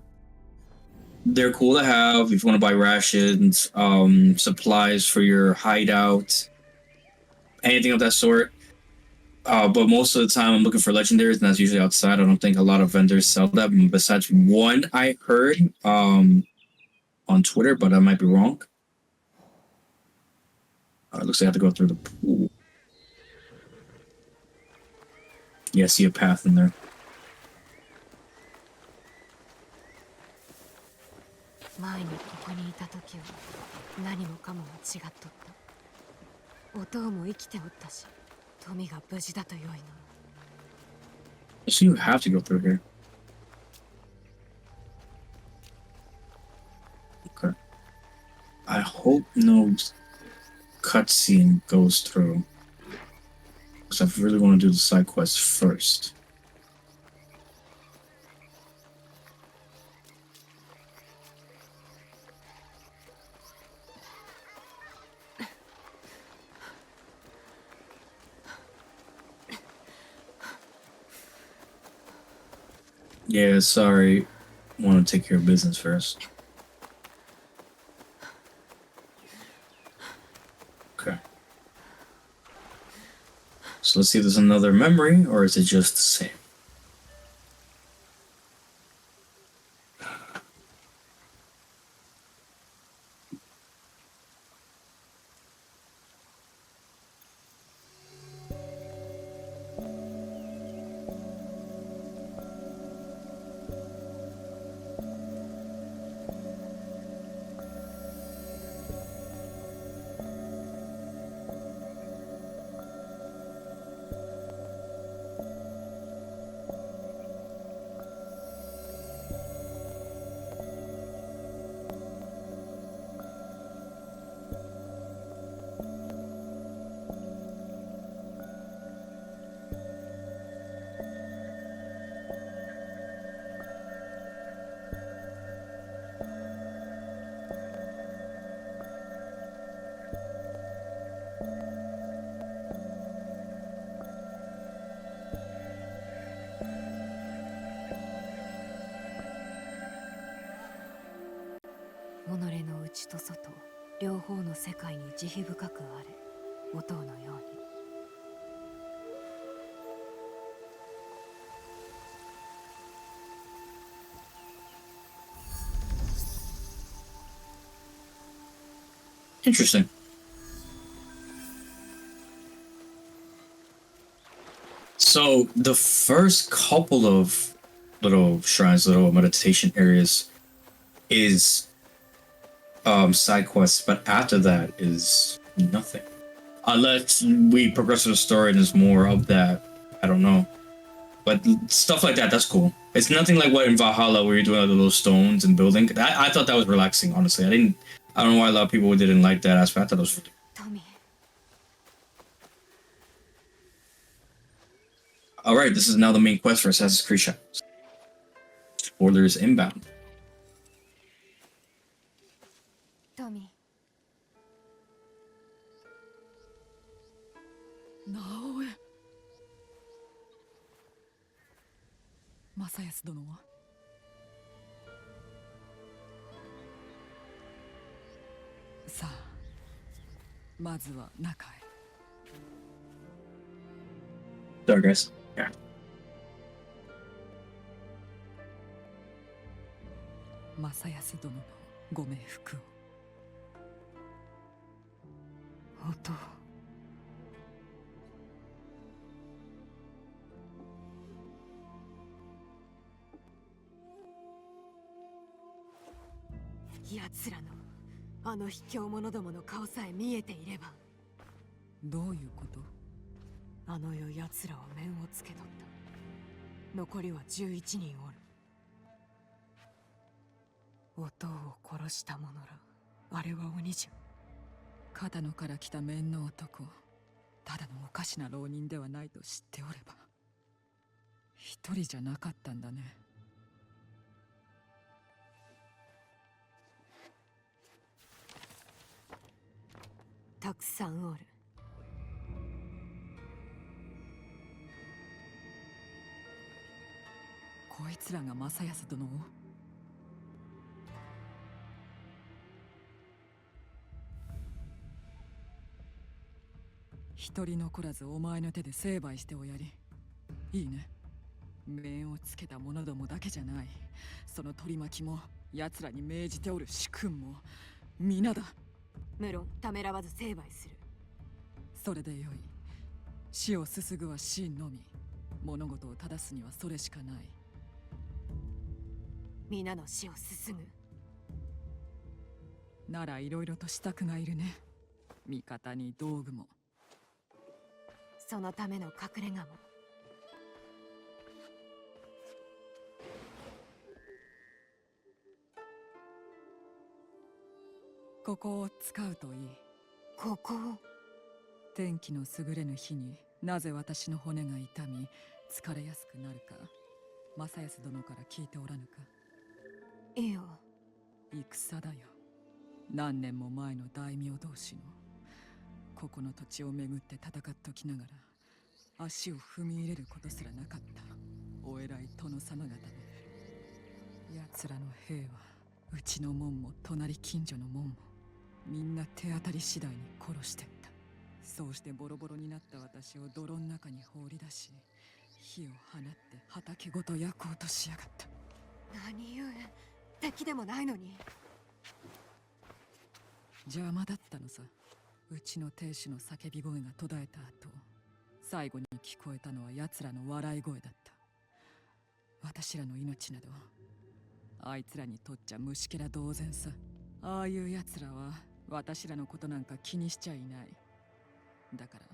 They're cool to have if you want to buy rations, supplies for your hideout, anything of that sort. But most of the time I'm looking for legendaries, and that's usually outside. I don't think a lot of vendors sell that, besides one I heard on Twitter, but I might be wrong. It looks like I have to go through the pool. Yeah, I see a path in there. 前にここにいた時は何もかもが違っとった。おとうも生きておったし、富が無事だと良いな。So you have to go through here. Okay. I hope no cutscene goes through, because I really want to do the side quest first. Yeah, sorry. want to take care of business first. Okay. So let's see if there's another memory, or is it just the same?己の内と外両方の世界に慈悲深くあれ、お父のように。Interesting. So the first couple of little shrines, little meditation areas is side quests, but after that is nothing. Unless we progress with the story and there's more of that. I don't know. But stuff like that, that's cool. It's nothing like what in Valhalla where you're doing like the little stones and building. I thought that was relaxing, honestly. I don't know why a lot of people didn't like that aspect. I thought it was really... Alright, this is now the main quest for Assassin's Creed Shadows. Spoilers inbound. Tommy. Naoe. 正康殿はさあ、まずは中へ。Sorry, guys. Yeah. 正康殿のご冥福を。お父。奴らのあの卑怯者どもの顔さえ見えていれば。どういうこと？あの世奴らを面をつけ取った。残りは11人おる。お父を殺した者ら、あれは鬼じゃ。片野から来た面の男、ただのおかしな浪人ではないと知っておれば、一人じゃなかったんだね。たくさんおる。こいつらが正康殿を。一人残らずお前の手で成敗しておやり。いいね。面をつけた者どもだけじゃない。その取り巻きも奴らに命じておる主君も皆だ。無論ためらわず成敗する。それでよい。死をすすぐは死のみ。物事を正すにはそれしかない。皆の死をすすぐ。ならいろいろと支度がいるね。味方に道具も。そのための隠れ家も。ここを使うといい。ここを。天気の優れぬ日になぜ私の骨が痛み疲れやすくなるか、正康殿から聞いておらぬか。いいよ。戦だよ。何年も前の大名同士の。ここの土地をめぐって戦っときながら足を踏み入れることすらなかったお偉い殿様方ね。奴らの兵はうちの門も隣近所の門もみんな手当たり次第に殺してった。そうしてボロボロになった私を泥の中に放り出し、火を放って畑ごと焼こうとしやがった。何故敵でもないのに。邪魔だったのさ。うちの亭主の叫び声が途絶えた後、最後に聞こえたのは奴らの笑い声だった。私らの命などあいつらにとっちゃ虫けら同然さ。ああいう奴らは私らのことなんか気にしちゃいない。だから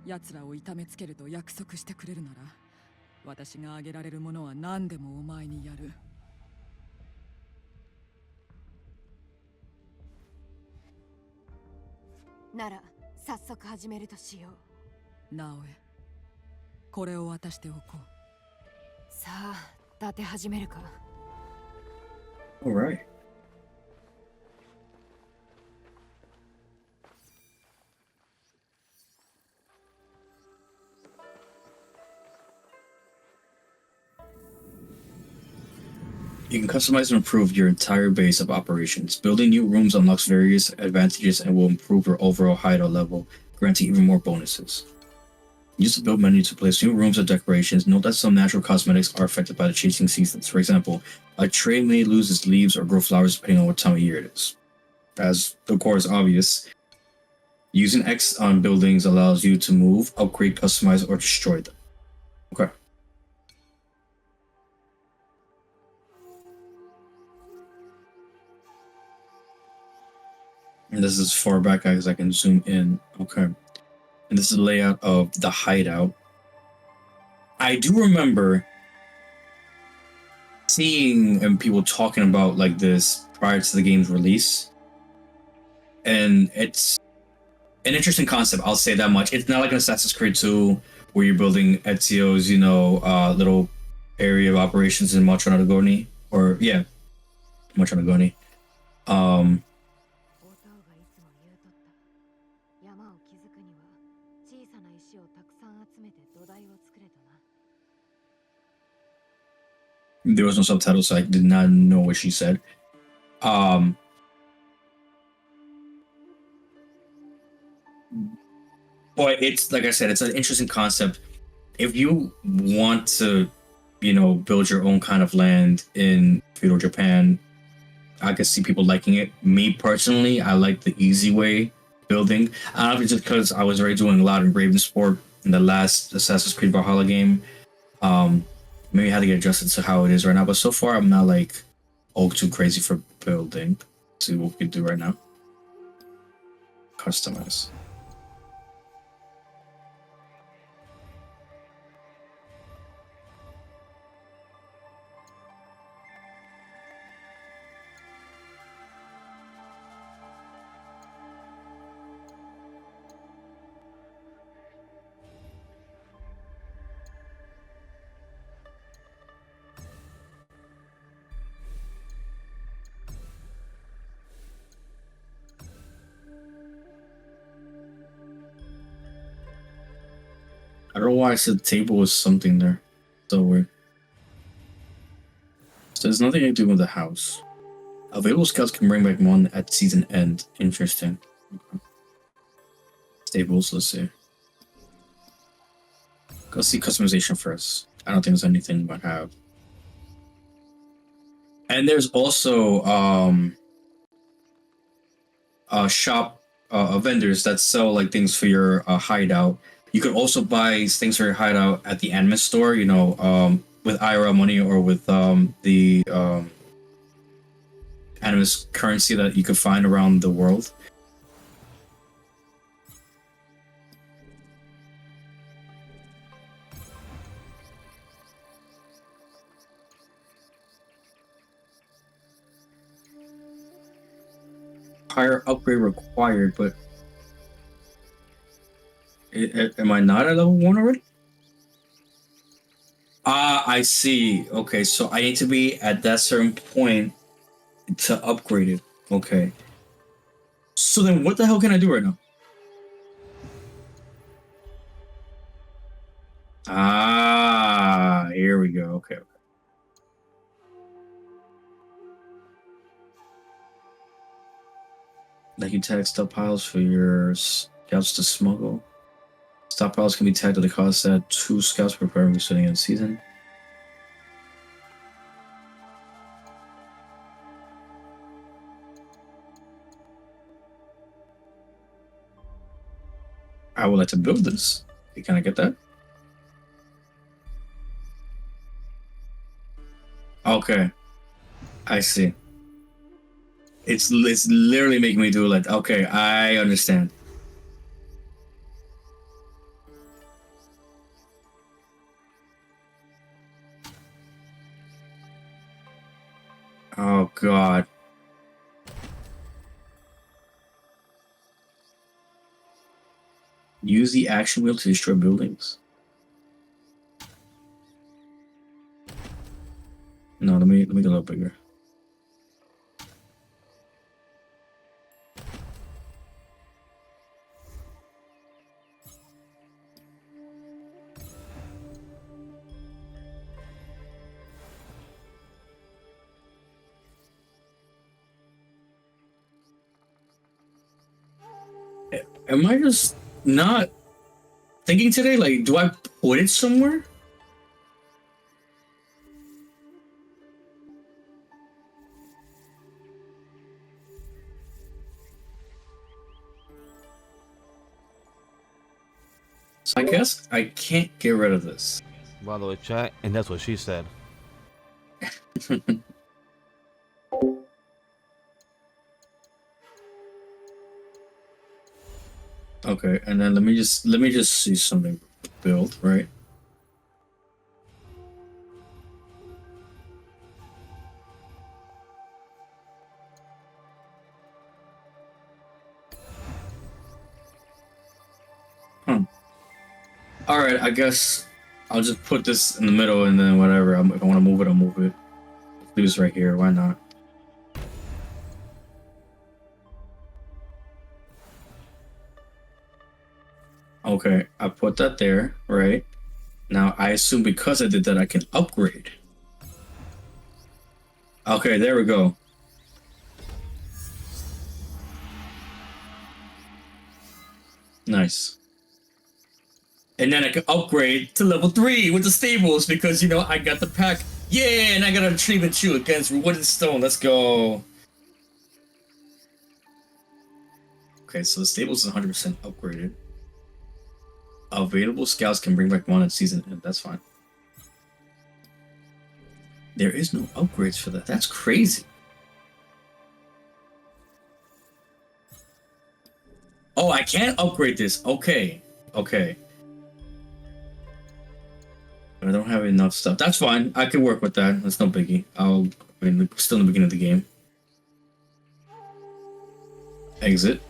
奴らを痛めつけると約束してくれるなら、私があげられるものは何でもお前にやる。なら早速始めるとしよう。ナオエ、これを渡しておこう。さあ、立て始めるか。Alright. You can customize and improve your entire base of operations. Building new rooms unlocks various advantages and will improve your overall hideout level, granting even more bonuses. Use the build menu to place new rooms or decorations. Note that some natural cosmetics are affected by the changing seasons. For example, a tree may lose its leaves or grow flowers depending on what time of year it is. As, of course, obvious, using X on buildings allows you to move, upgrade, customize, or destroy them. Okay. And this is as far back as I can zoom in. Okay. And this is the layout of the hideout. I do remember seeing and people talking about like this prior to the game's release. And it's an interesting concept, I'll say that much. It's not like an Assassin's Creed 2 where you're building Ezio's, little area of operations in Machonagoni. Or, yeah, Machonagoni. 山を築くには小さな石をたくさん集めて土台を作れとな。There was no subtitle, so I did not know what she said. But it's, like I said, it's an interesting concept. If you want to, build your own kind of land in feudal Japan, I could see people liking it. Me personally, I like the easy way building. I don't know if it's just because I was already doing a lot in Ravensport in the last Assassin's Creed Valhalla game. Maybe I had to get adjusted to how it is right now, but so far I'm not like too crazy for building. Let's see what we can do right now. Customize. I don't know why I said table was something there. So weird. So there's nothing to do with the house. Available scouts can bring back one at season end. Interesting. Okay. Stables, let's see. Let's see customization first. I don't think there's anything you might have. And there's also shop vendors that sell like things for your hideout. You could also buy things for your hideout at the AniMa store, with IRL money or with the AniMa's currency that you could find around the world. Higher upgrade required, but am I not at level 1 already? Ah, I see. Okay, so I need to be at that certain point to upgrade it. Okay. So then what the hell can I do right now? Ah, here we go. Okay. Like you tag stockpiles for your scouts to smuggle. Stockpiles can be tagged at the cost that 2 scouts per per starting in the season. I would like to build this. Can I get that? Okay. I see. It's literally making me do like, okay, I understand. Oh god. Use the action wheel to destroy buildings. No, let me get a little bigger. Am I just not thinking today? Like, do I put it somewhere? So I guess I can't get rid of this. By the way, chat, and that's what she said. Okay, and then let me just see something build, right? All right, I guess I'll just put this in the middle, and then whatever. If I want to move it, I'll move it. Let's do this right here. Why not? Okay, I put that there, right? Now I assume because I did that, I can upgrade. Okay, there we go. Nice. And then I can upgrade to level 3 with the stables because, you know, I got the pack. Yeah, and I got a treatment too against wood and stone. Let's go. Okay, so the stables is 100% upgraded. Available scouts can bring back 1 in season end. That's fine. There is no upgrades for that. That's crazy. Oh, I can't upgrade this. Okay. Okay. I don't have enough stuff. That's fine. I can work with that. That's no biggie. I mean, we're still in the beginning of the game. Exit.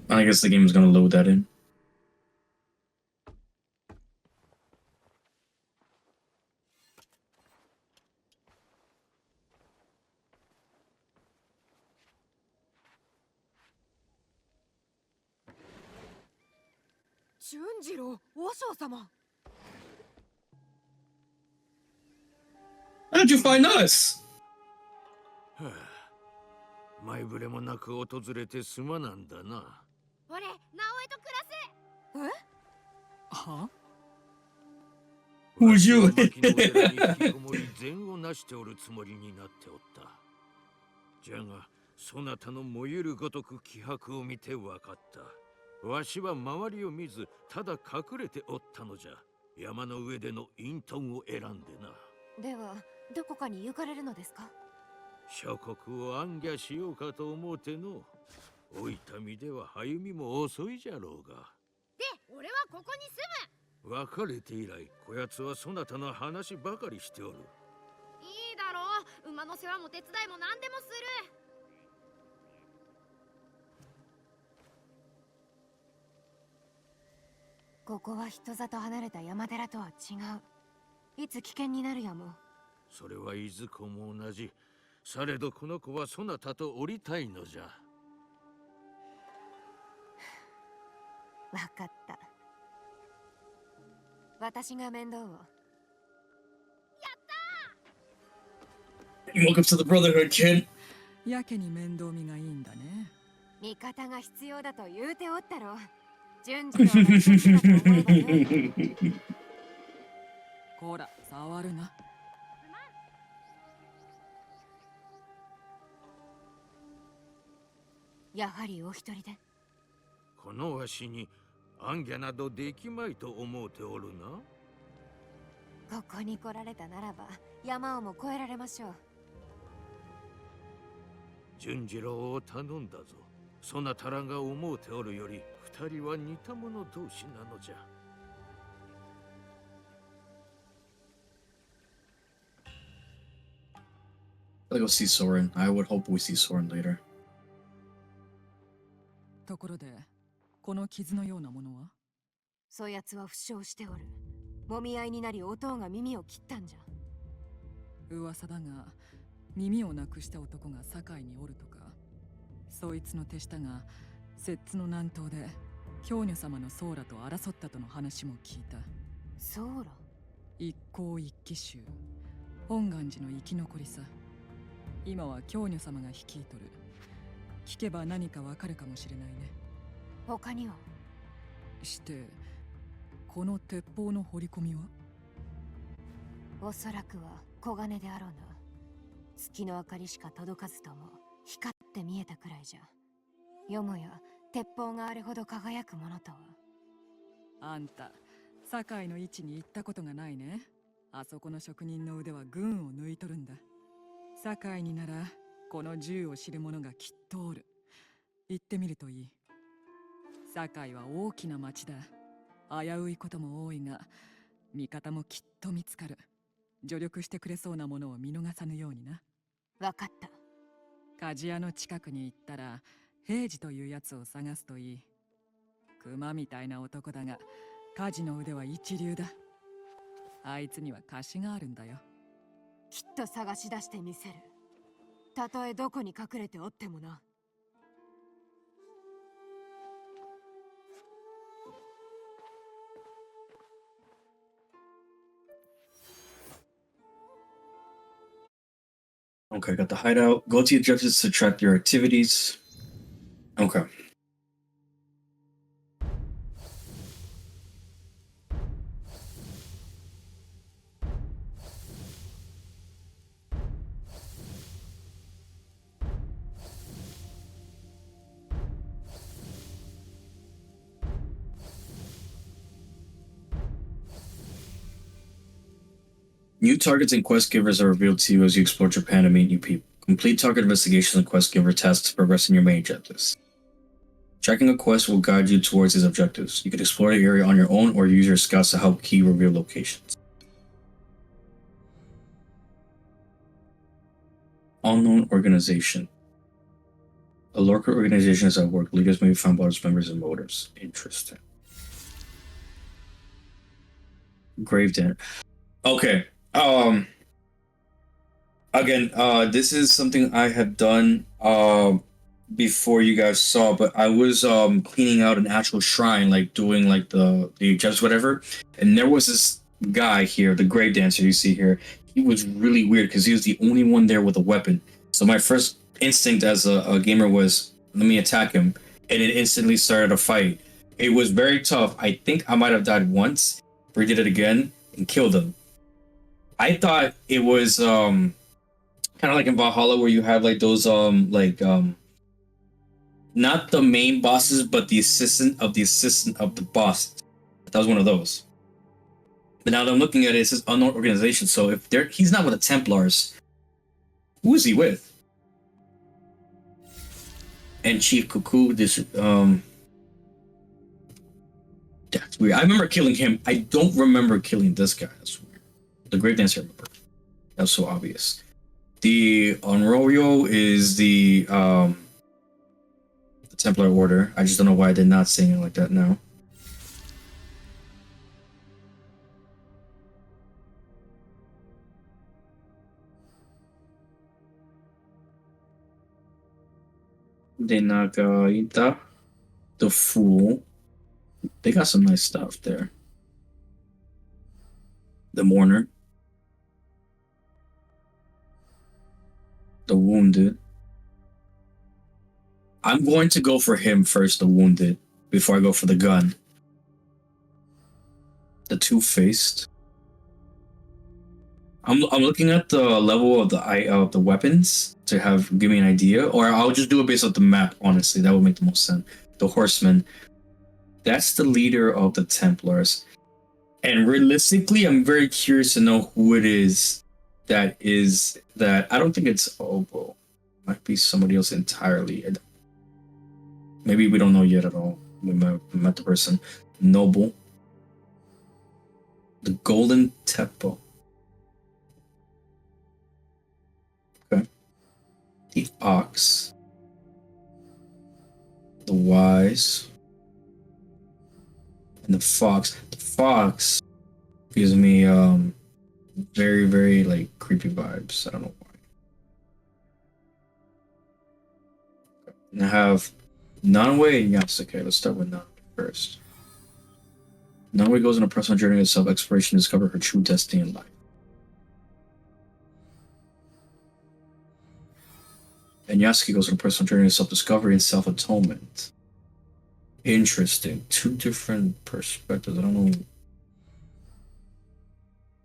I guess the game is going to load that in. How did you find us? 前触れもなく訪れてすまなんだな。俺、直江と暮らす。は Who's you? 牧の寺に引きこもり善をなしておるつもりになっておった。じゃが、そなたの燃ゆるごとく気迫を見てわかった。わしは周りを見ず、ただ隠れておったのじゃ。山の上での隠遁を選んでな。では、どこかに行かれるのですか？諸国を暗記しようかと思うての。老いた身では歩みも遅いじゃろうが。で、俺はここに住む。別れて以来、こやつはそなたの話ばかりしておる。いいだろう。馬の世話も手伝いも何でもする。ここは人里離れた山寺とは違う。いつ危険になるやも。それはいずこも同じ。されどこの子はそなたと降りたいのじゃ。わかった。私が面倒を。やった Welcome to the Brotherhood, kid. やけに面倒見がいいんだね。味方が必要だと言うておったろ。順次郎が一人だと思えばよい。こら、触るな。やはりお一人で。このわしに暗記などできまいと思うておるな。ここに来られたならば山をも越えられましょう。順次郎を頼んだぞ。そなたらが思うておるより二人は似た者同士なのじゃ。I'll go see Soren. I would hope we see Soren later. ところで、この傷のようなものは？そやつは負傷しておる。もみ合いになり音が耳を切ったんじゃ。噂だが、耳をなくした男が堺におるとか。そいつの手下が摂津の南東で京女様のソーラと争ったとの話も聞いた。ソーラ？一向一騎衆、本願寺の生き残りさ。今は京女様が率いとる。聞けば何かわかるかもしれないね。他には？して、この鉄砲の掘り込みは？おそらくは小金であろうな。月の明かりしか届かずとも光って見えたくらいじゃ。よもや鉄砲があれほど輝くものとは。あんた、堺の位置に行ったことがないね。あそこの職人の腕は群を抜いとるんだ。堺にならこの銃を知る者がきっとおる。行ってみるといい。堺は大きな町だ。危ういことも多いが、味方もきっと見つかる。助力してくれそうなものを見逃さぬようにな。わかった。鍛冶屋の近くに行ったら平次というやつを探すといい。熊みたいな男だが鍛冶の腕は一流だ。あいつには貸しがあるんだよ。きっと探し出してみせる。たとえどこに隠れておってもな。Okay, got the hideout. Go to the objectives to track your activities. Okay. New targets and quest givers are revealed to you as you explore Japan and meet new people. Complete target investigations and quest giver tasks to progress in your main objectives. Tracking a quest will guide you towards these objectives. You can explore the area on your own or use your scouts to help key reveal locations. Unknown organization. A local organization is at work. Leaders may be found by its members and motives. Interesting. Grave Den. Okay. Again, this is something I have done before you guys saw, but I was cleaning out an actual shrine, like doing like the just whatever, and there was this guy here, the grave dancer you see here. He was really weird because he was the only one there with a weapon. So my first instinct as a gamer was, let me attack him, and it instantly started a fight. It was very tough. I think I might have died once, but he did it again and killed him. I thought it was kind of like in Valhalla where you have like those not the main bosses but the assistant of the boss. That was one of those. But now that I'm looking at it, it says unknown organization. So if he's not with the Templars, who is he with? And Chief Cuckoo, this that's weird. I remember killing him. I don't remember killing this guy. That's weird. The Great Dancer, I remember. That's so obvious. The Onryo is the Templar Order. I just don't know why they're not saying it like that now. De Nagaita, the Fool. They got some nice stuff there. The Mourner. The Wounded. I'm going to go for him first, the wounded, before I go for the gun. The two-faced. I'm looking at the level of the weapons to give me an idea, or I'll just do it based off the map. Honestly, that would make the most sense. The horseman, that's the leader of the Templars, and realistically, I'm very curious to know who it is. That I don't think it's Obo. Might be somebody else entirely. Maybe we don't know yet at all. We met the person. Noble. The Golden Teppo. Okay. The Ox. The Wise. And the Fox. The Fox gives me very, very like creepy vibes. I don't know why. And I have Naoe and Yasuke. Let's start with Naoe first. Naoe goes on a personal journey of self-exploration to discover her true destiny in life. And Yasuke goes on a personal journey of self-discovery and self-atonement. Interesting. Two different perspectives. I don't know.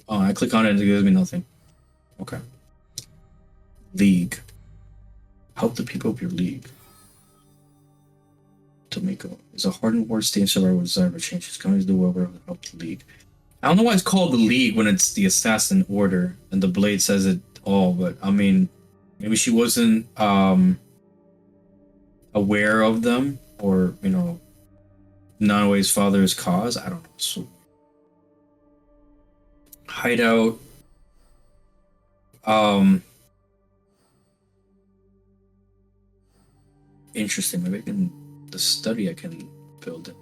Oh, I click on it and it gives me nothing. Okay. League. Help the people of your league. Tomiko is a hardened war staying survivor with desire to change. His coming to do whatever to help the league. I don't know why it's called the League when it's the Assassin Order and the blade says it all, but I mean, maybe she wasn't aware of them, or Naoe's father's cause. I don't know. So, hideout. Interesting. Maybe the study I can build it.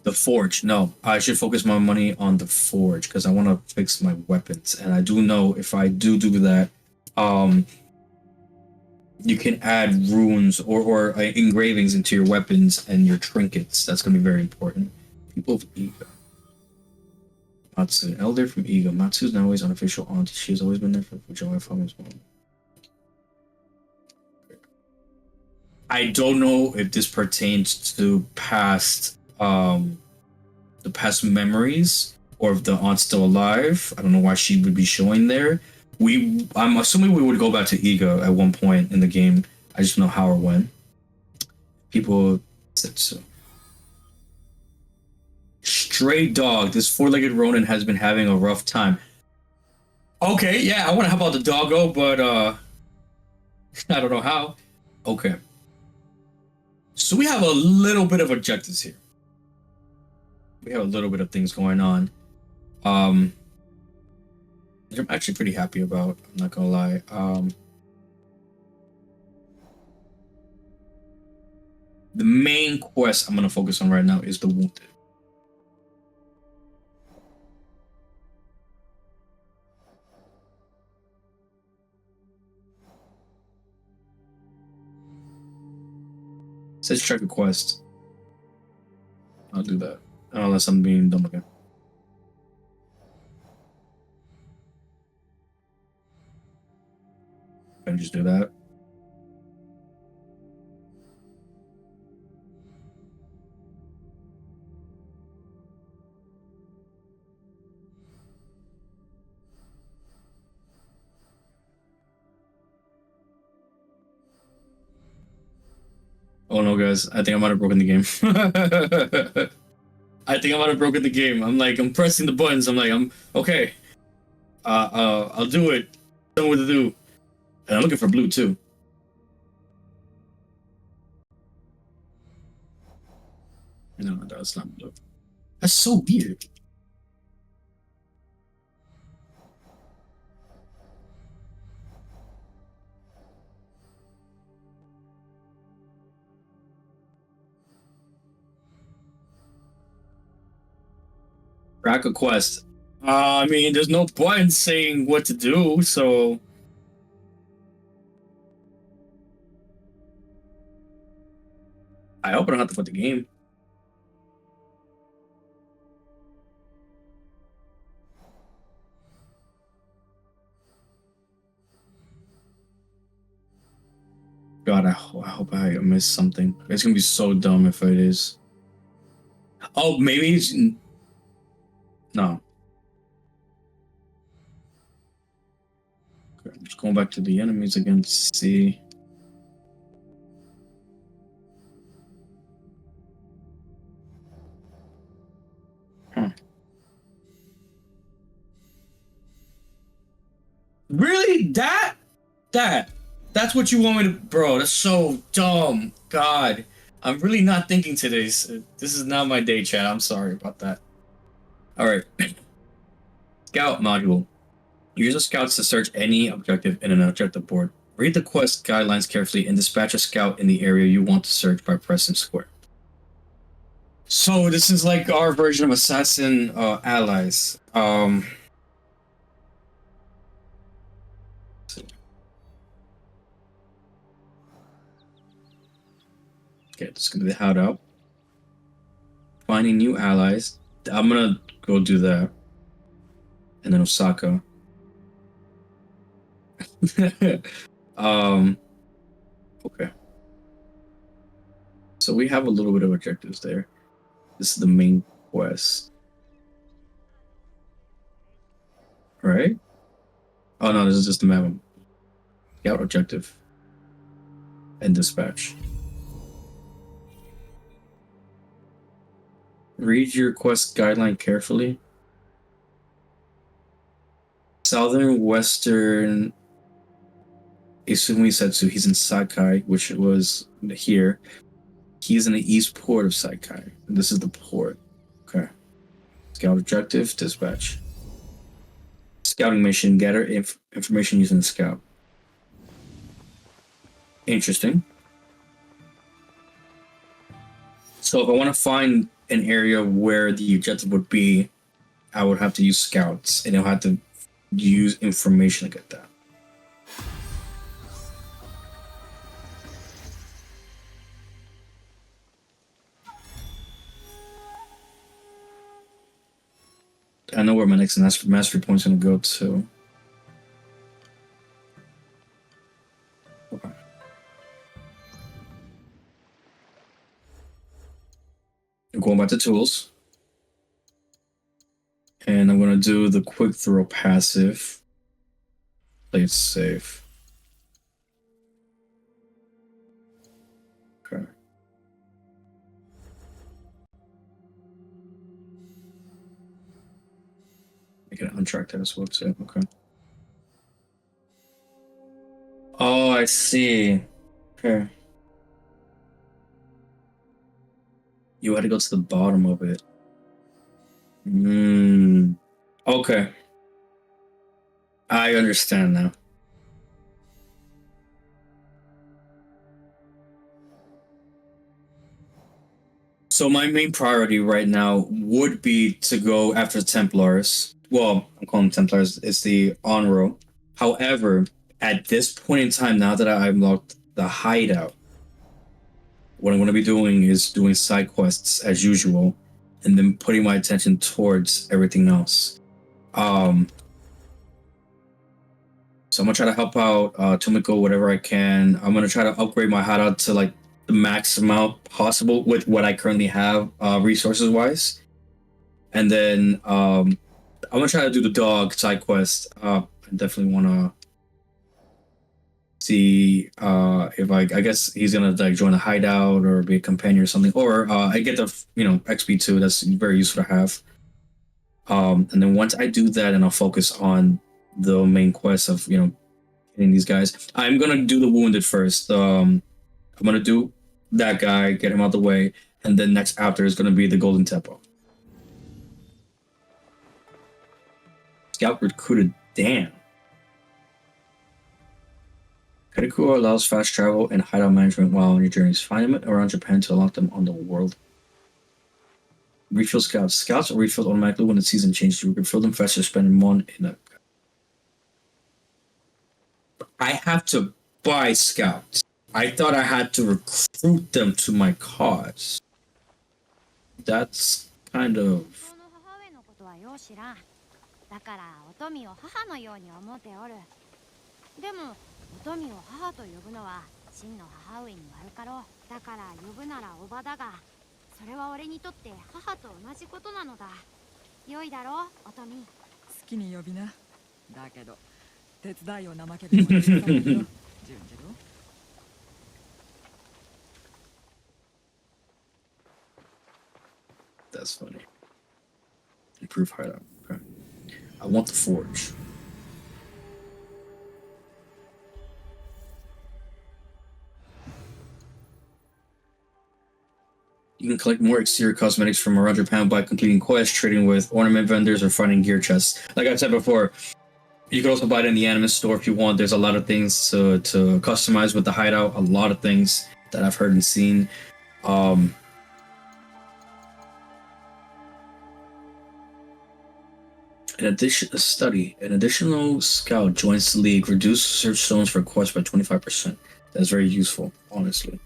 The forge. No, I should focus my money on the forge because I want to fix my weapons. And I do know if I do that, you can add runes or engravings into your weapons and your trinkets. That's going to be very important. People of Iga. Matsu, an elder from Iga. Matsu's now always unofficial aunt. She has always been there for Fujiwara family's mom. I don't know if this pertains to the past memories, or if the aunt's still alive. I don't know why she would be showing there. I'm assuming we would go back to Iga at one point in the game. I just don't know how or when. People said so. Stray dog. This four-legged Ronin has been having a rough time. Okay, yeah, I want to help out the doggo, but I don't know how. Okay. So we have a little bit of objectives here. We have a little bit of things going on. I'm actually pretty happy about, I'm not gonna lie. The main quest I'm gonna focus on right now is the wounded. It says check a quest. I'll do that. Unless I'm being dumb again. Can I just do that? Oh no, guys. I think I might have broken the game. I think I might have broken the game. I'm pressing the buttons. I'm okay. I'll do it. Tell me what to do. And I'm looking for blue too. No, that's not blue. That's so weird. Crack a quest. I mean, there's no button saying what to do, so. I hope I don't have to put the game. God, I hope I missed something. It's gonna be so dumb if it is. Oh, maybe it's... No. Okay, I'm just going back to the enemies again to see. Huh. Really? That's what you want me to... Bro, that's so dumb. God. I'm really not thinking today. This is not my day, chat. I'm sorry about that. Alright. Scout module. Use the scouts to search any objective in an objective board. Read the quest guidelines carefully and dispatch a scout in the area you want to search by pressing square. So this is like our version of assassin allies. Okay, this is gonna be the hideout. Finding new allies. I'm gonna go do that. And then Osaka. Okay. So we have a little bit of objectives there. This is the main quest. Right? Oh no, this is just the map. Scout objective. And dispatch. Read your quest guideline carefully. Southern Western Isumi Setsu, he's in Sakai, which was here. He's in the east port of Sakai. This is the port. Okay. Scout objective, dispatch. Scouting mission, gather information using the scout. Interesting. So if I want to find an area where the objective would be, I would have to use scouts, and I'll have to use information to get that. I know where my next mastery point's gonna go to. Okay. I'm going back to tools. And I'm gonna do the quick throw passive. Play it safe. Okay. I can untrack that as well too. Okay. Oh, I see. Okay. You had to go to the bottom of it. Okay. I understand now. So my main priority right now would be to go after Templars. Well, I'm calling them Templars. It's the Onro. However, at this point in time, now that I unlocked the hideout, what I'm going to be doing is doing side quests as usual, and then putting my attention towards everything else. So I'm gonna try to help out Tomiko whatever I can. I'm gonna try to upgrade my hideout to like the max amount possible with what I currently have resources wise. And then I'm gonna try to do the dog side quest. I definitely wanna see if I guess he's gonna like join a hideout or be a companion or something. Or I get the XP too. That's very useful to have. And then once I do that, and I'll focus on the main quest of hitting these guys. I'm gonna do the wounded first. I'm gonna do that guy, get him out the way, and then next after is gonna be the Golden Tempo. Scout recruited. Damn. Kariku allows fast travel and hideout management while on your journeys. Find them around Japan to unlock them on the world. Refill scouts. Scouts are refilled automatically when the season changes. You refill them faster, spending one in a... I have to buy scouts. I thought I had to recruit them to my cause. That's kind of... だからお富を母のように思っておる。でもお富を母と呼ぶのは真の母上に悪かろう。だから呼ぶならおばだが、それは俺にとって母と同じことなのだ。良いだろう、おとみ。好きに呼びな。だけど手伝いを怠けても許さないよ順次郎。That's funny. Improve hideout. Okay. I want the forge. You can collect more exterior cosmetics from around Japan by completing quests, trading with ornament vendors, or finding gear chests. Like I said before, you can also buy it in the AniMa store if you want. There's a lot of things to customize with the hideout. A lot of things that I've heard and seen. In addition, a study. An additional scout joins the league. Reduce search zones for quests by 25%. That's very useful, honestly.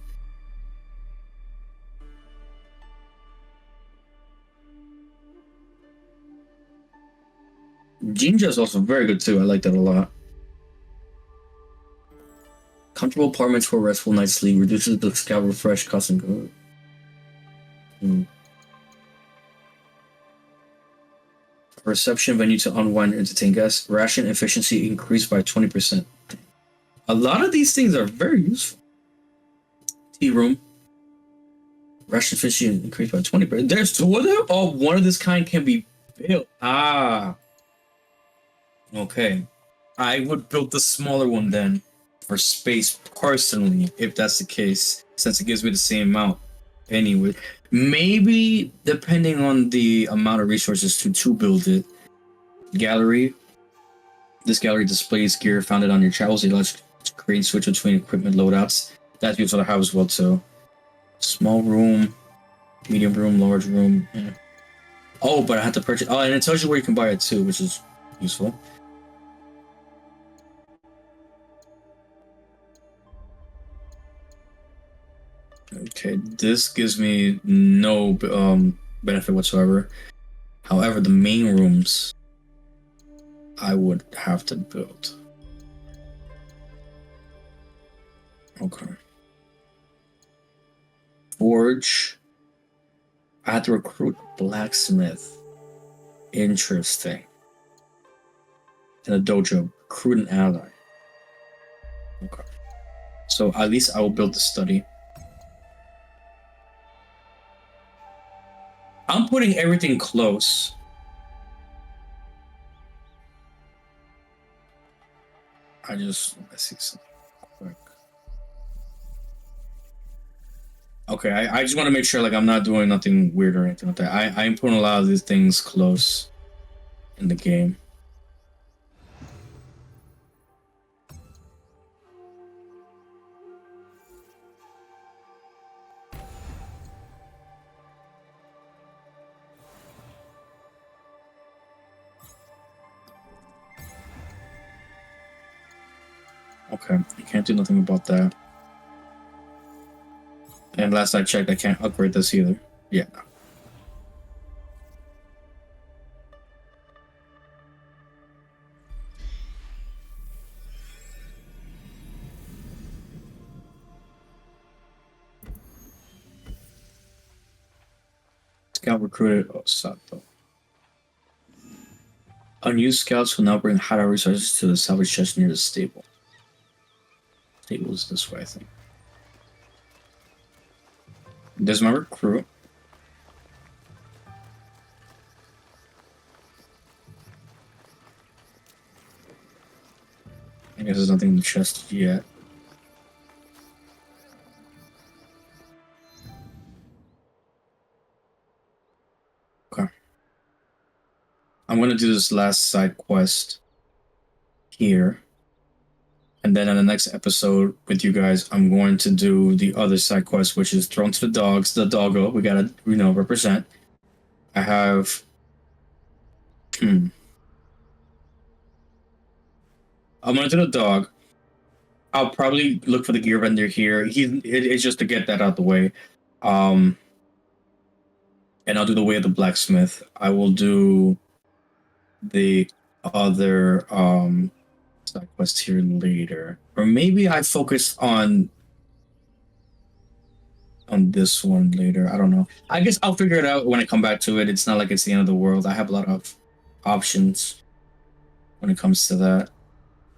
Jinja is also very good too. I like that a lot. Comfortable apartments for a restful night's sleep. Reduces the scout refresh cost and go. Reception venue to unwind and entertain guests. Ration efficiency increased by 20%. A lot of these things are very useful. Tea room. Ration efficiency increased by 20%. There's two of them? Oh, one of this kind can be built. Ah. Okay. I would build the smaller one then for space personally, if that's the case, since it gives me the same amount anyway. Maybe depending on the amount of resources to build it. Gallery. This gallery displays gear founded on your travels. It allows you to create and switch between equipment loadouts. That's useful to have as well too. Small room, medium room, large room. Yeah. Oh, but I have to purchase. Oh, and it tells you where you can buy it too, which is useful. Okay, this gives me no benefit whatsoever. However, the main rooms I would have to build. Okay. Forge. I had to recruit a blacksmith. Interesting. And a dojo. Recruit an ally. Okay. So at least I will build the study. I'm putting everything close. Let's see something quick. Okay, I just want to make sure like I'm not doing nothing weird or anything like that. I'm putting a lot of these things close in the game. Okay, I can't do nothing about that. And last I checked, I can't upgrade this either. Yeah. Scout recruited Osato. Unused scouts will now bring hideout resources to the salvage chest near the stable. Stable is this way, I think. There's my recruit. I guess there's nothing in the chest yet. Okay. I'm gonna do this last side quest here. And then in the next episode with you guys, I'm going to do the other side quest, which is thrown to the dogs, the doggo. We gotta, represent. I have. I'm gonna do the dog. I'll probably look for the gear vendor here. It's just to get that out the way. And I'll do the way of the blacksmith. I will do the other side quest here later. Or maybe I focus on on this one later. I don't know. I guess I'll figure it out when I come back to it. It's not like it's the end of the world. I have a lot of options when it comes to that.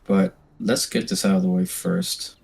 But let's get this out of the way first.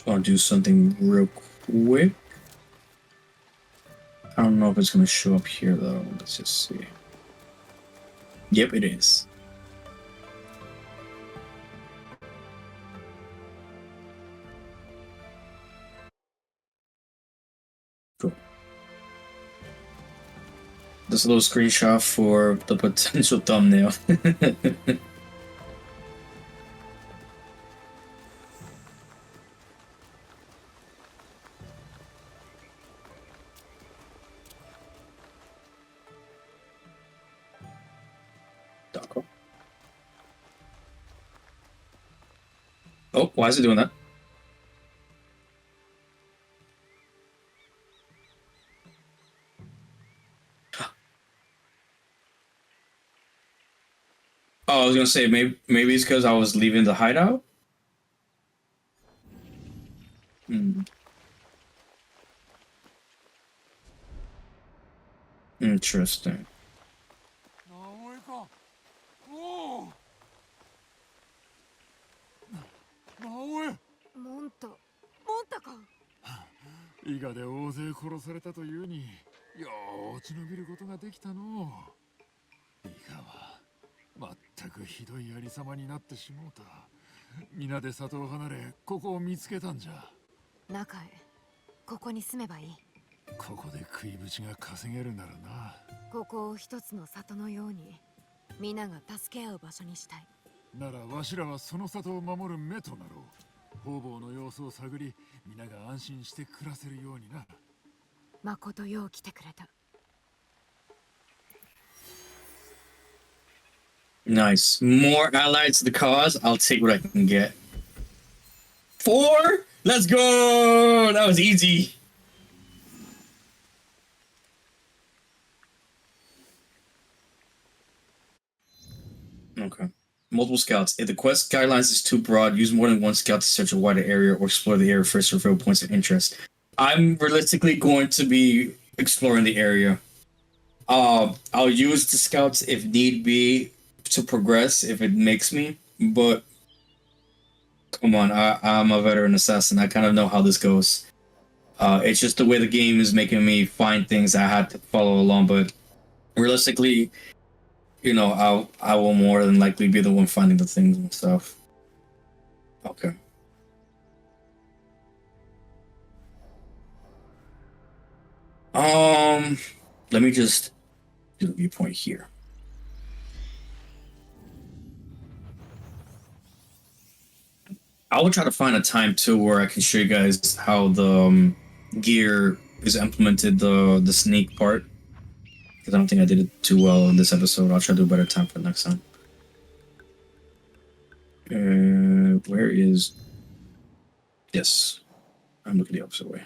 I'll do something real quick. I don't know if it's gonna show up here though. Let's just see. Yep, it is. Cool. This little screenshot for the potential thumbnail. Oh, why is it doing that? Oh, I was gonna say maybe it's because I was leaving the hideout. Interesting. モンタか。伊賀で大勢殺されたというに、よう落ち延びることができたの。伊賀は全くひどいありさまになってしもうた。皆で里を離れ、ここを見つけたんじゃ。中へ。ここに住めばいい。ここで食いぶちが稼げるならな。ここを一つの里のように、皆が助け合う場所にしたい。ならわしらはその里を守る目となろう。方々の様子を探り、皆が安心して暮らせるようにな。まことよう来てくれた。Nice. More allies to the cause. I'll take what I can get. 4? Let's go! That was easy. Okay. Multiple scouts. If the quest guidelines is too broad, use more than one scout to search a wider area or explore the area first to reveal points of interest. I'm realistically going to be exploring the area. I'll use the scouts if need be to progress if it makes me, but come on, I'm a veteran assassin. I kind of know how this goes. It's just the way the game is making me find things I had to follow along, but realistically, you know, I will more than likely be the one finding the things and stuff. Okay. Let me just do the viewpoint here. I will try to find a time too where I can show you guys how the gear is implemented, the sneak part. Because I don't think I did it too well in this episode. I'll try to do a better time for next time. Where is... Yes. I'm looking the opposite way.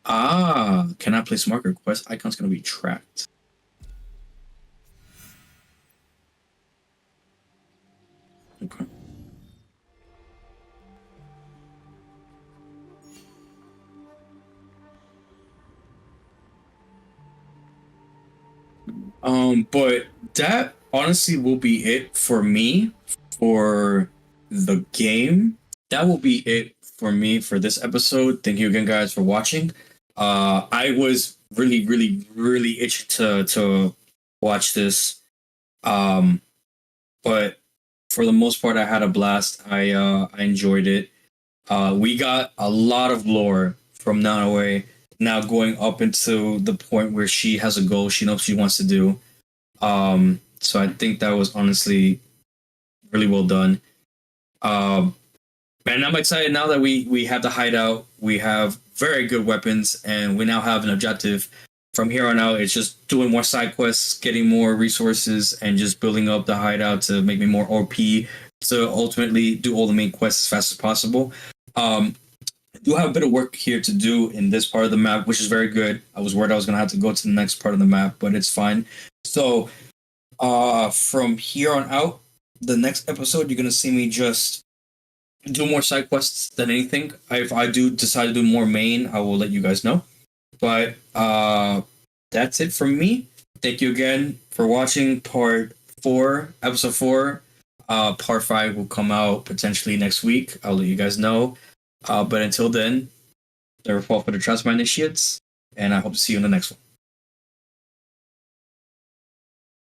Ah, cannot place marker. Quest icon's going to be tracked. Okay. But that honestly will be it for me for the game. That will be it for me for this episode. Thank you again, guys, for watching. I was really itchy to watch this. But for the most part, I had a blast. I enjoyed it. We got a lot of lore from Naoe now going up into the point where she has a goal, she knows what she wants to do. So I think that was honestly really well done. And I'm excited now that we have the hideout. We have very good weapons, and we now have an objective. From here on out, it's just doing more side quests, getting more resources, and just building up the hideout to make me more OP to ultimately do all the main quests as fast as possible. I do have a bit of work here to do in this part of the map, which is very good. I was worried I was going to have to go to the next part of the map, but it's fine. So from here on out, the next episode, you're going to see me just do more side quests than anything. If I do decide to do more main, I will let you guys know. But that's it from me. Thank you again for watching part 4, episode 4. Part 5 will come out potentially next week. I'll let you guys know. But until then, never fall for the trust my initiates, and I hope to see you in the next one.